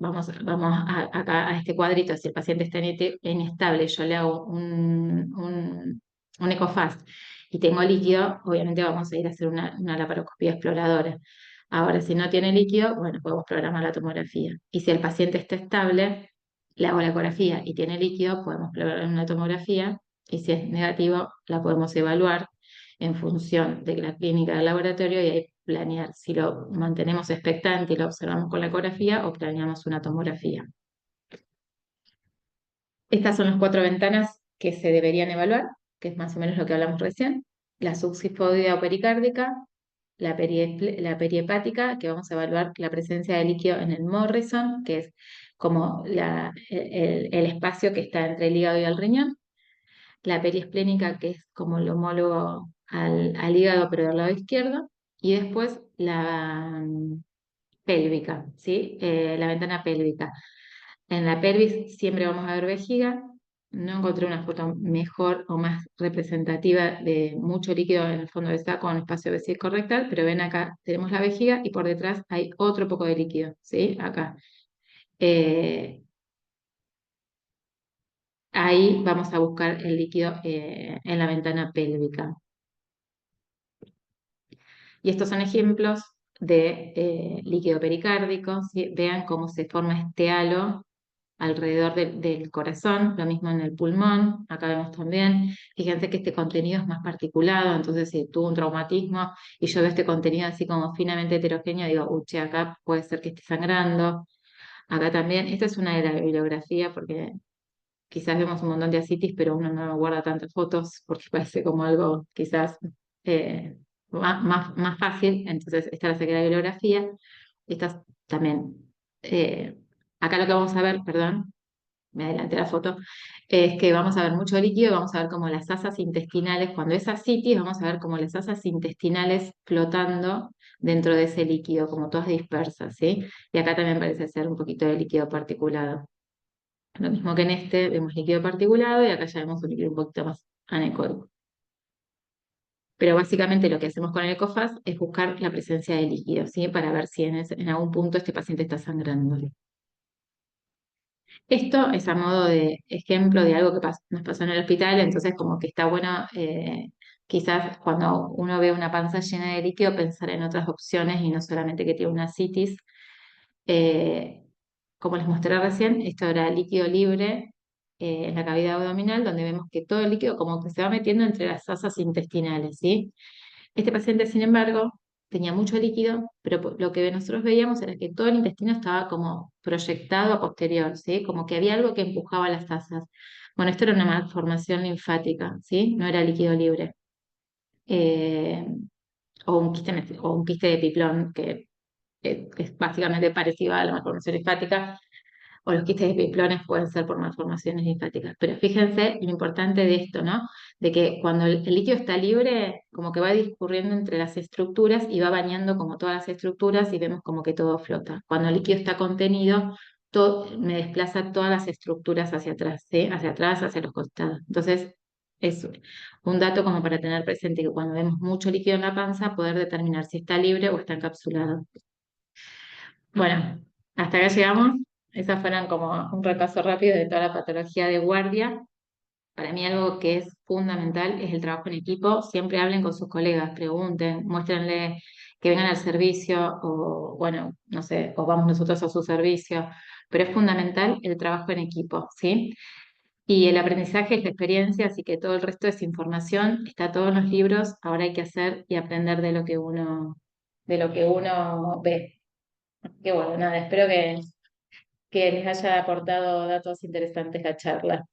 Speaker 2: acá a este cuadrito, si el paciente está inestable, yo le hago un ECOFAST y tengo líquido, obviamente vamos a ir a hacer una laparoscopía exploradora. Ahora, si no tiene líquido, bueno, podemos programar la tomografía. Y si el paciente está estable, le hago la ecografía y tiene líquido, podemos programar una tomografía. Y si es negativo, la podemos evaluar en función de la clínica del laboratorio y ahí planear si lo mantenemos expectante y lo observamos con la ecografía o planeamos una tomografía. Estas son las 4 ventanas que se deberían evaluar, que es más o menos lo que hablamos recién. La subsifoidea o pericárdica, la perihepática, que vamos a evaluar la presencia de líquido en el Morrison, que es como el espacio que está entre el hígado y el riñón. La periesplénica, que es como el homólogo al hígado, pero del lado izquierdo. Y después la pélvica, ¿sí? La ventana pélvica. En la pelvis siempre vamos a ver vejiga. No encontré una foto mejor o más representativa de mucho líquido en el fondo del saco en espacio vesículo rectal, pero ven acá, tenemos la vejiga y por detrás hay otro poco de líquido, ¿sí? Acá. Eh, Ahí vamos a buscar el líquido en la ventana pélvica. Y estos son ejemplos de líquido pericárdico, ¿sí? Vean cómo se forma este halo alrededor del corazón, lo mismo en el pulmón, acá vemos también. Fíjense que este contenido es más particulado, entonces si tuvo un traumatismo y yo veo este contenido así como finamente heterogéneo, digo, uche, acá puede ser que esté sangrando. Acá también, esta es una de la bibliografía porque quizás vemos un montón de asitis, pero uno no guarda tantas fotos porque parece como algo quizás eh, más fácil. Entonces, esta la saqué de la bibliografía. Estas también. eh, Acá lo que vamos a ver, perdón, me adelanté la foto, es que vamos a ver mucho líquido y vamos a ver como las asas intestinales, cuando es asitis, vamos a ver como las asas intestinales flotando dentro de ese líquido, como todas dispersas, ¿sí? Y acá también parece ser un poquito de líquido particulado. Lo mismo que en este, vemos líquido particulado y acá ya vemos un líquido un poquito más anecoico. Pero básicamente lo que hacemos con el ECOFAST es buscar la presencia de líquido, ¿sí? Para ver si en algún punto este paciente está sangrando. Esto es a modo de ejemplo de algo que nos pasó en el hospital, entonces como que está bueno quizás cuando uno ve una panza llena de líquido pensar en otras opciones y no solamente que tiene una citis. Eh, Como les mostré recién, esto era líquido libre en la cavidad abdominal, donde vemos que todo el líquido como que se va metiendo entre las asas intestinales, ¿sí? Este paciente, sin embargo, tenía mucho líquido, pero lo que nosotros veíamos era que todo el intestino estaba como proyectado a posterior, ¿sí? Como que había algo que empujaba las asas. Bueno, esto era una malformación linfática, ¿sí? No era líquido libre. Eh, o un quiste de Piplón, que es básicamente parecido a la malformación linfática, o los quistes de piplones pueden ser por malformaciones linfáticas. Pero fíjense lo importante de esto, ¿no? De que cuando el líquido está libre, como que va discurriendo entre las estructuras y va bañando como todas las estructuras y vemos como que todo flota. Cuando el líquido está contenido, todo, me desplaza todas las estructuras hacia atrás, ¿sí? Hacia atrás, hacia los costados. Entonces, es un dato como para tener presente que cuando vemos mucho líquido en la panza, poder determinar si está libre o está encapsulado. Bueno, hasta acá llegamos. Esas fueron como un repaso rápido de toda la patología de guardia. Para mí algo que es fundamental es el trabajo en equipo. Siempre hablen con sus colegas, pregunten, muéstrenle que vengan al servicio o, bueno, no sé, o vamos nosotros a su servicio. Pero es fundamental el trabajo en equipo, ¿sí? Y el aprendizaje es la experiencia, así que todo el resto es información, está todo en los libros, ahora hay que hacer y aprender de lo que uno ve. Qué bueno, nada, espero que les haya aportado datos interesantes la charla.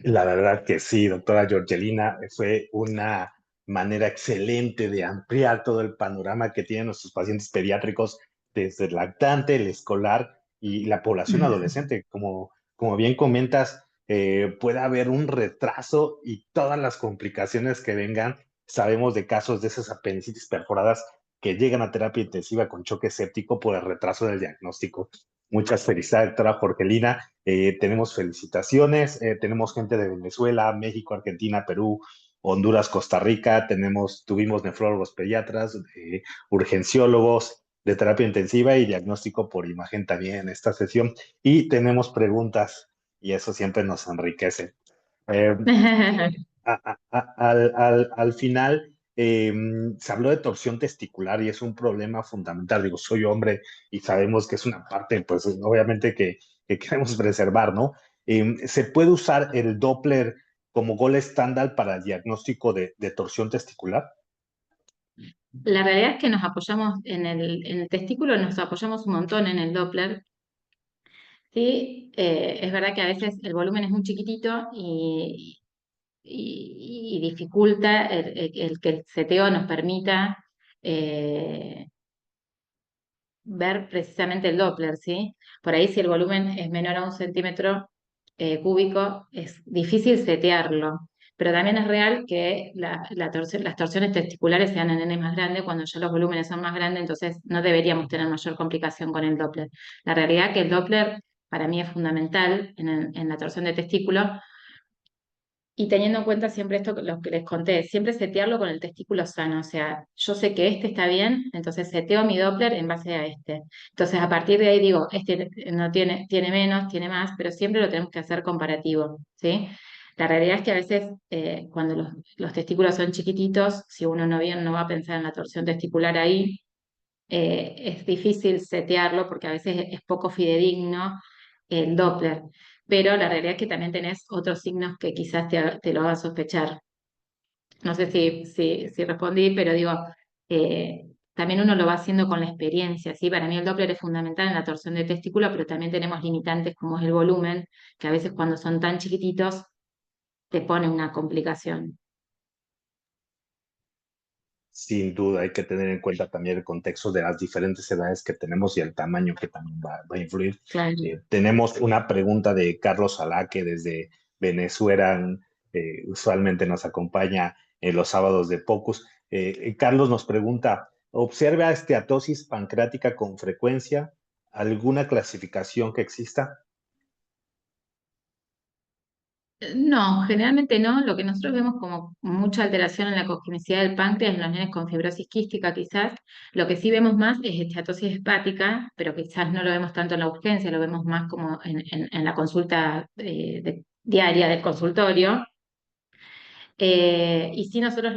Speaker 1: La verdad que sí, doctora Georgelina, fue una manera excelente de ampliar todo el panorama que tienen nuestros pacientes pediátricos, desde el lactante, el escolar y la población adolescente. Como bien comentas, puede haber un retraso y todas las complicaciones que vengan. Sabemos de casos de esas apendicitis perforadas que llegan a terapia intensiva con choque séptico por el retraso del diagnóstico. Muchas felicidades, doctora Jorgelina. Tenemos felicitaciones, tenemos gente de Venezuela, México, Argentina, Perú, Honduras, Costa Rica, tuvimos nefrólogos pediatras, urgenciólogos de terapia intensiva y diagnóstico por imagen también en esta sesión. Y tenemos preguntas y eso siempre nos enriquece. Eh, al final se habló de torsión testicular y es un problema fundamental. Digo, soy hombre y sabemos que es una parte, pues obviamente que queremos preservar, ¿no? ¿Se puede usar el Doppler como gol estándar para el diagnóstico de torsión testicular?
Speaker 2: La realidad es que nos apoyamos en el testículo, nos apoyamos un montón en el Doppler. Sí, es verdad que a veces el volumen es muy chiquitito y dificulta el que el seteo nos permita ver precisamente el Doppler, ¿sí? Por ahí si el volumen es menor a 1 centímetro cúbico, es difícil setearlo. Pero también es real que las torsiones testiculares sean en N más grande cuando ya los volúmenes son más grandes, entonces no deberíamos tener mayor complicación con el Doppler. La realidad es que el Doppler para mí es fundamental en la torsión de testículo y teniendo en cuenta siempre esto, lo que les conté, siempre setearlo con el testículo sano. O sea, yo sé que este está bien, entonces seteo mi Doppler en base a este. Entonces, a partir de ahí digo, este no tiene menos, tiene más, pero siempre lo tenemos que hacer comparativo, ¿sí? La realidad es que a veces cuando los testículos son chiquititos, si uno no bien no va a pensar en la torsión testicular ahí, es difícil setearlo porque a veces es poco fidedigno el Doppler, pero la realidad es que también tenés otros signos que quizás te lo hagan sospechar. No sé si respondí, pero digo, también uno lo va haciendo con la experiencia, ¿sí? Para mí el Doppler es fundamental en la torsión de testículo, pero también tenemos limitantes como es el volumen, que a veces cuando son tan chiquititos te pone una complicación.
Speaker 1: Sin duda, hay que tener en cuenta también el contexto de las diferentes edades que tenemos y el tamaño que también va a influir.
Speaker 2: Claro.
Speaker 1: Tenemos una pregunta de Carlos Alá, que desde Venezuela usualmente nos acompaña en los sábados de Pocus. Carlos nos pregunta, ¿observa esteatosis pancreática con frecuencia? ¿Alguna clasificación que exista?
Speaker 2: No, generalmente no. Lo que nosotros vemos como mucha alteración en la cosmicidad del páncreas en los nenes con fibrosis quística quizás. Lo que sí vemos más es esteatosis hepática, pero quizás no lo vemos tanto en la urgencia, lo vemos más como en la consulta diaria del consultorio. Y sí nosotros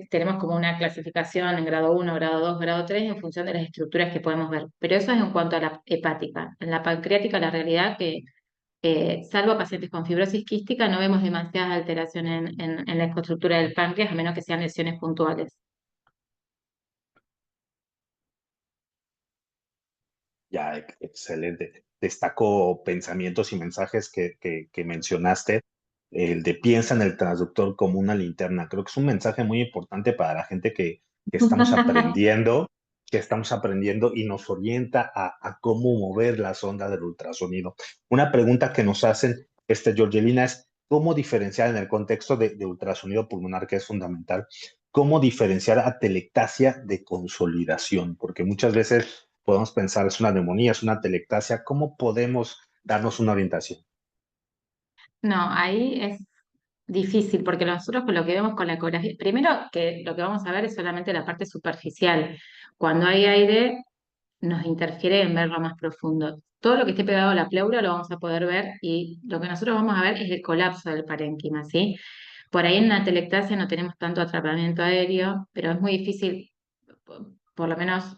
Speaker 2: tenemos como una clasificación en grado 1, grado 2, grado 3 en función de las estructuras que podemos ver. Pero eso es en cuanto a la hepática. En la pancreática la realidad que salvo pacientes con fibrosis quística, no vemos demasiadas alteraciones en la estructura del páncreas, a menos que sean lesiones puntuales.
Speaker 1: Ya, excelente. Destaco pensamientos y mensajes que mencionaste, el de piensa en el transductor como una linterna. Creo que es un mensaje muy importante para la gente que estamos aprendiendo, que estamos aprendiendo y nos orienta a cómo mover la sonda del ultrasonido. Una pregunta que nos hacen, Georgelina, es cómo diferenciar en el contexto de ultrasonido pulmonar, que es fundamental, cómo diferenciar atelectasia de consolidación, porque muchas veces podemos pensar, es una neumonía, es una telectasia, ¿cómo podemos darnos una orientación?
Speaker 2: No, ahí es difícil, porque nosotros con lo que vemos con la ecografía, primero que lo que vamos a ver es solamente la parte superficial. Cuando hay aire, nos interfiere en ver lo más profundo. Todo lo que esté pegado a la pleura lo vamos a poder ver y lo que nosotros vamos a ver es el colapso del parénquima, ¿sí? Por ahí en una telectasia no tenemos tanto atrapamiento aéreo, pero es muy difícil por lo menos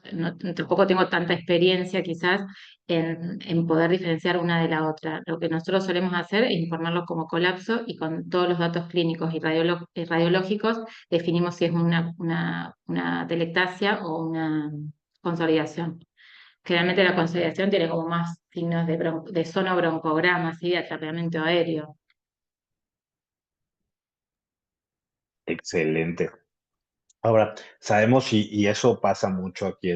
Speaker 2: tampoco tengo tanta experiencia quizás en poder diferenciar una de la otra. Lo que nosotros solemos hacer es informarlo como colapso y con todos los datos clínicos y radiológicos definimos si es una telectasia o una consolidación. Generalmente la consolidación tiene como más signos de sonobroncograma, así de atrapamiento aéreo.
Speaker 1: Excelente. Ahora, sabemos, y eso pasa mucho aquí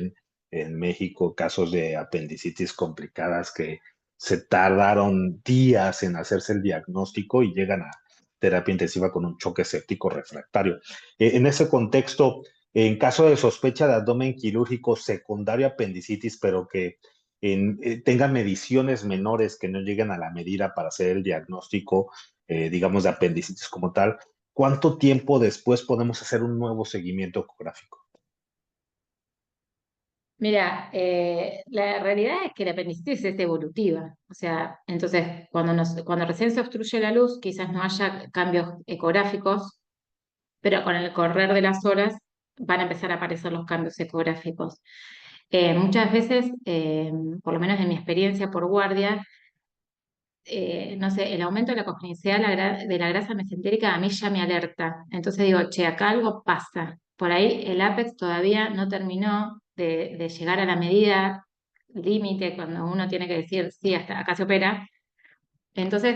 Speaker 1: en México, casos de apendicitis complicadas que se tardaron días en hacerse el diagnóstico y llegan a terapia intensiva con un choque séptico refractario. En ese contexto, en caso de sospecha de abdomen quirúrgico secundario a apendicitis, pero que tenga mediciones menores que no lleguen a la medida para hacer el diagnóstico, digamos, de apendicitis como tal, ¿cuánto tiempo después podemos hacer un nuevo seguimiento ecográfico?
Speaker 2: Mira, la realidad es que la apendicitis es evolutiva, o sea, entonces cuando recién se obstruye la luz, quizás no haya cambios ecográficos, pero con el correr de las horas van a empezar a aparecer los cambios ecográficos. Muchas veces, por lo menos en mi experiencia por guardia, no sé, el aumento de la cognicidad de la grasa mesentérica a mí ya me alerta. Entonces digo, che, acá algo pasa. Por ahí el Apex todavía no terminó de llegar a la medida límite cuando uno tiene que decir, sí, hasta acá se opera. Entonces,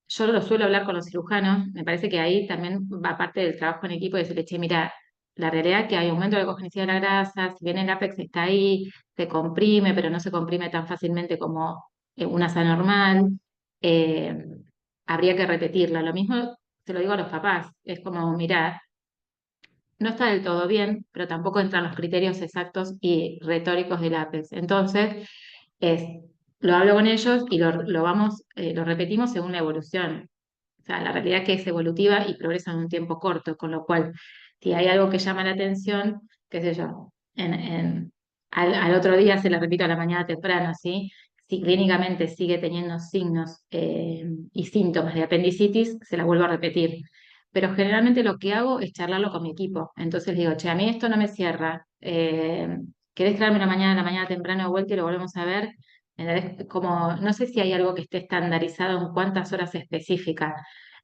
Speaker 2: yo lo suelo hablar con los cirujanos, me parece que ahí también va parte del trabajo en equipo de decirle, che, mira, la realidad es que hay aumento de la cognición de la grasa, si bien el Apex está ahí, se comprime, pero no se comprime tan fácilmente como una asa normal, eh, habría que repetirla. Lo mismo se lo digo a los papás, es como, mira, no está del todo bien, pero tampoco entran los criterios exactos y retóricos del APEX. Entonces, es, lo hablo con ellos y lo repetimos según la evolución. O sea, la realidad es que es evolutiva y progresa en un tiempo corto, con lo cual, si hay algo que llama la atención, qué sé yo, al otro día se lo repito a la mañana temprano, ¿sí? Si clínicamente sigue teniendo signos y síntomas de apendicitis, se la vuelvo a repetir. Pero generalmente lo que hago es charlarlo con mi equipo. Entonces digo, che, a mí esto no me cierra. ¿Querés traerme la mañana temprano de vuelta y lo volvemos a ver? ¿Entendés? Como, no sé si hay algo que esté estandarizado en cuántas horas específicas.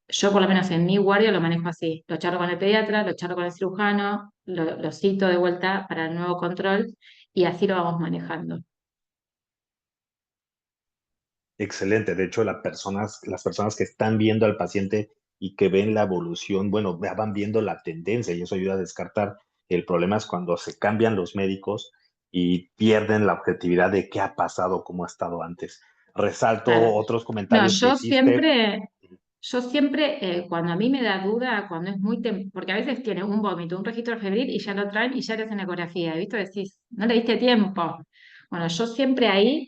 Speaker 2: Yo, por lo menos en mi guardia, lo manejo así. Lo charlo con el pediatra, lo charlo con el cirujano, lo cito de vuelta para el nuevo control y así lo vamos manejando.
Speaker 1: Excelente. De hecho, las personas que están viendo al paciente y que ven la evolución, bueno, ya van viendo la tendencia y eso ayuda a descartar. El problema es cuando se cambian los médicos y pierden la objetividad de qué ha pasado, cómo ha estado antes. Resalto
Speaker 2: Claro.
Speaker 1: otros
Speaker 2: No,
Speaker 1: comentarios que hiciste.
Speaker 2: yo siempre, cuando a mí me da duda, cuando es porque a veces tiene un vómito, un registro febril y ya lo traen y ya le hacen ecografía, ¿viste? Decís, no le diste tiempo. Bueno, yo siempre ahí,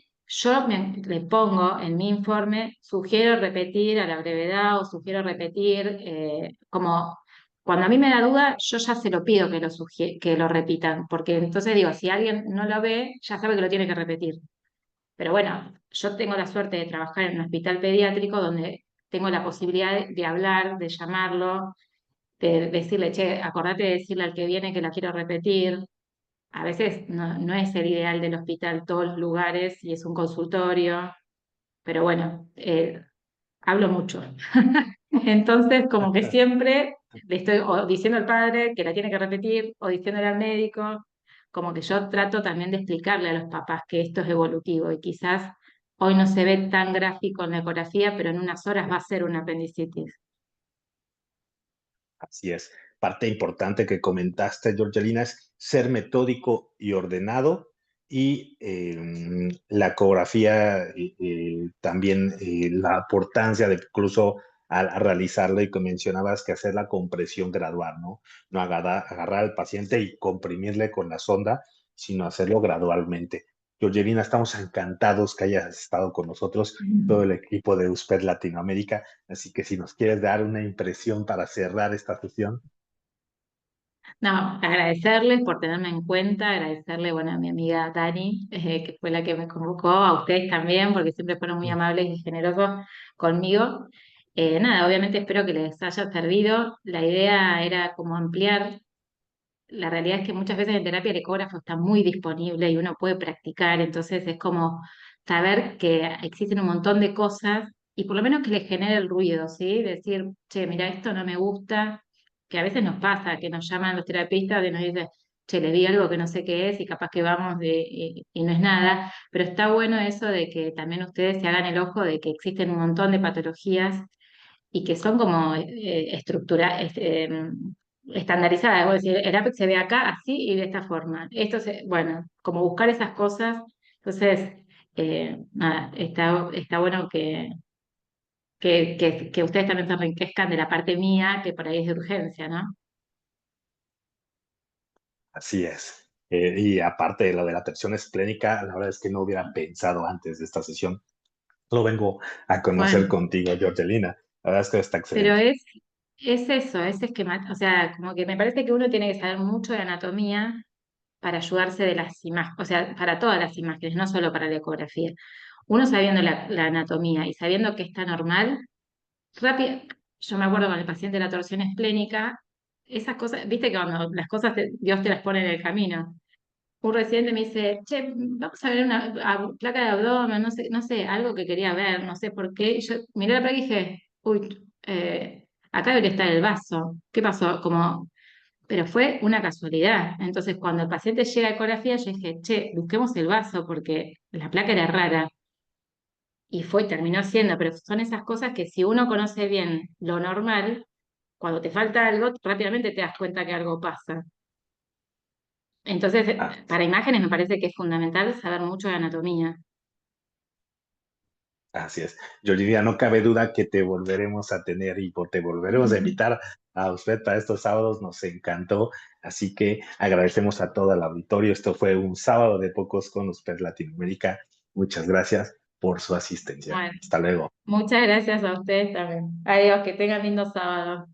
Speaker 2: le pongo en mi informe, sugiero repetir a la brevedad o sugiero repetir, como cuando a mí me da duda, yo ya se lo pido que lo repitan, porque entonces digo, si alguien no lo ve, ya sabe que lo tiene que repetir. Pero bueno, yo tengo la suerte de trabajar en un hospital pediátrico donde tengo la posibilidad de hablar, de llamarlo, de decirle, che, acordate de decirle al que viene que la quiero repetir. A veces no es el ideal del hospital todos los lugares y es un consultorio, pero bueno, hablo mucho. Entonces, como que siempre le estoy o diciendo al padre que la tiene que repetir o diciéndole al médico, como que yo trato también de explicarle a los papás que esto es evolutivo y quizás hoy no se ve tan gráfico en la ecografía, pero en unas horas va a ser una apendicitis.
Speaker 1: Así es. Parte importante que comentaste, Georgelina, es ser metódico y ordenado y la ecografía, también la importancia de incluso al realizarla y que mencionabas que hacer la compresión gradual, ¿no? No agarrar al paciente y comprimirle con la sonda, sino hacerlo gradualmente. Georgelina, estamos encantados que hayas estado con nosotros, todo el equipo de USPED Latinoamérica. Así que si nos quieres dar una impresión para cerrar esta sesión.
Speaker 2: No, agradecerles por tenerme en cuenta, agradecerle, bueno, a mi amiga Dani, que fue la que me convocó, a ustedes también, porque siempre fueron muy amables y generosos conmigo. Nada, obviamente espero que les haya servido. La idea era como ampliar la realidad es que muchas veces en terapia el ecógrafo está muy disponible y uno puede practicar, entonces es como saber que existen un montón de cosas y por lo menos que le genere el ruido, ¿sí? Decir, che, mira, esto no me gusta, que a veces nos pasa, que nos llaman los terapistas y nos dicen, che, le di algo que no sé qué es y capaz que vamos y no es nada, pero está bueno eso de que también ustedes se hagan el ojo de que existen un montón de patologías y que son como estandarizadas. Es decir, el APEC se ve acá así y de esta forma. Bueno, como buscar esas cosas. Entonces, nada, está bueno que ustedes también se enriquezcan de la parte mía, que por ahí es de urgencia, ¿no?
Speaker 1: Así es. Y aparte de lo de la tensión esplénica, la verdad es que no hubiera pensado antes de esta sesión. Lo vengo a conocer
Speaker 2: Bueno,
Speaker 1: contigo, Georgelina. La verdad es que está
Speaker 2: pero
Speaker 1: excelente.
Speaker 2: es eso, es esquema, o sea, como que me parece que uno tiene que saber mucho de anatomía para ayudarse de las imágenes, o sea, para todas las imágenes, no solo para la ecografía. Uno sabiendo la anatomía y sabiendo que está normal, rápido, yo me acuerdo con el paciente de la torsión esplénica, esas cosas, viste que cuando las cosas Dios te las pone en el camino. Un residente me dice, che, vamos a ver una placa de abdomen, no sé, algo que quería ver, no sé por qué. Y yo miré la placa y dije, uy, acá debería estar el vaso. ¿Qué pasó? Como, pero fue una casualidad. Entonces, cuando el paciente llega a ecografía, yo dije, che, busquemos el vaso porque la placa era rara. Y terminó siendo, pero son esas cosas que si uno conoce bien lo normal, cuando te falta algo, rápidamente te das cuenta que algo pasa. Entonces,
Speaker 1: Ah,
Speaker 2: para imágenes me parece que es fundamental saber mucho de anatomía.
Speaker 1: así es. Georgelina, no cabe duda que te volveremos a tener y te volveremos a invitar a usted para estos sábados. Nos encantó. Así que agradecemos a todo el auditorio. Esto fue un sábado de pocos con usted Latinoamérica. Muchas gracias por su asistencia.
Speaker 2: Bueno,
Speaker 1: Hasta luego.
Speaker 2: muchas gracias a ustedes también. Adiós, que tengan lindo sábado.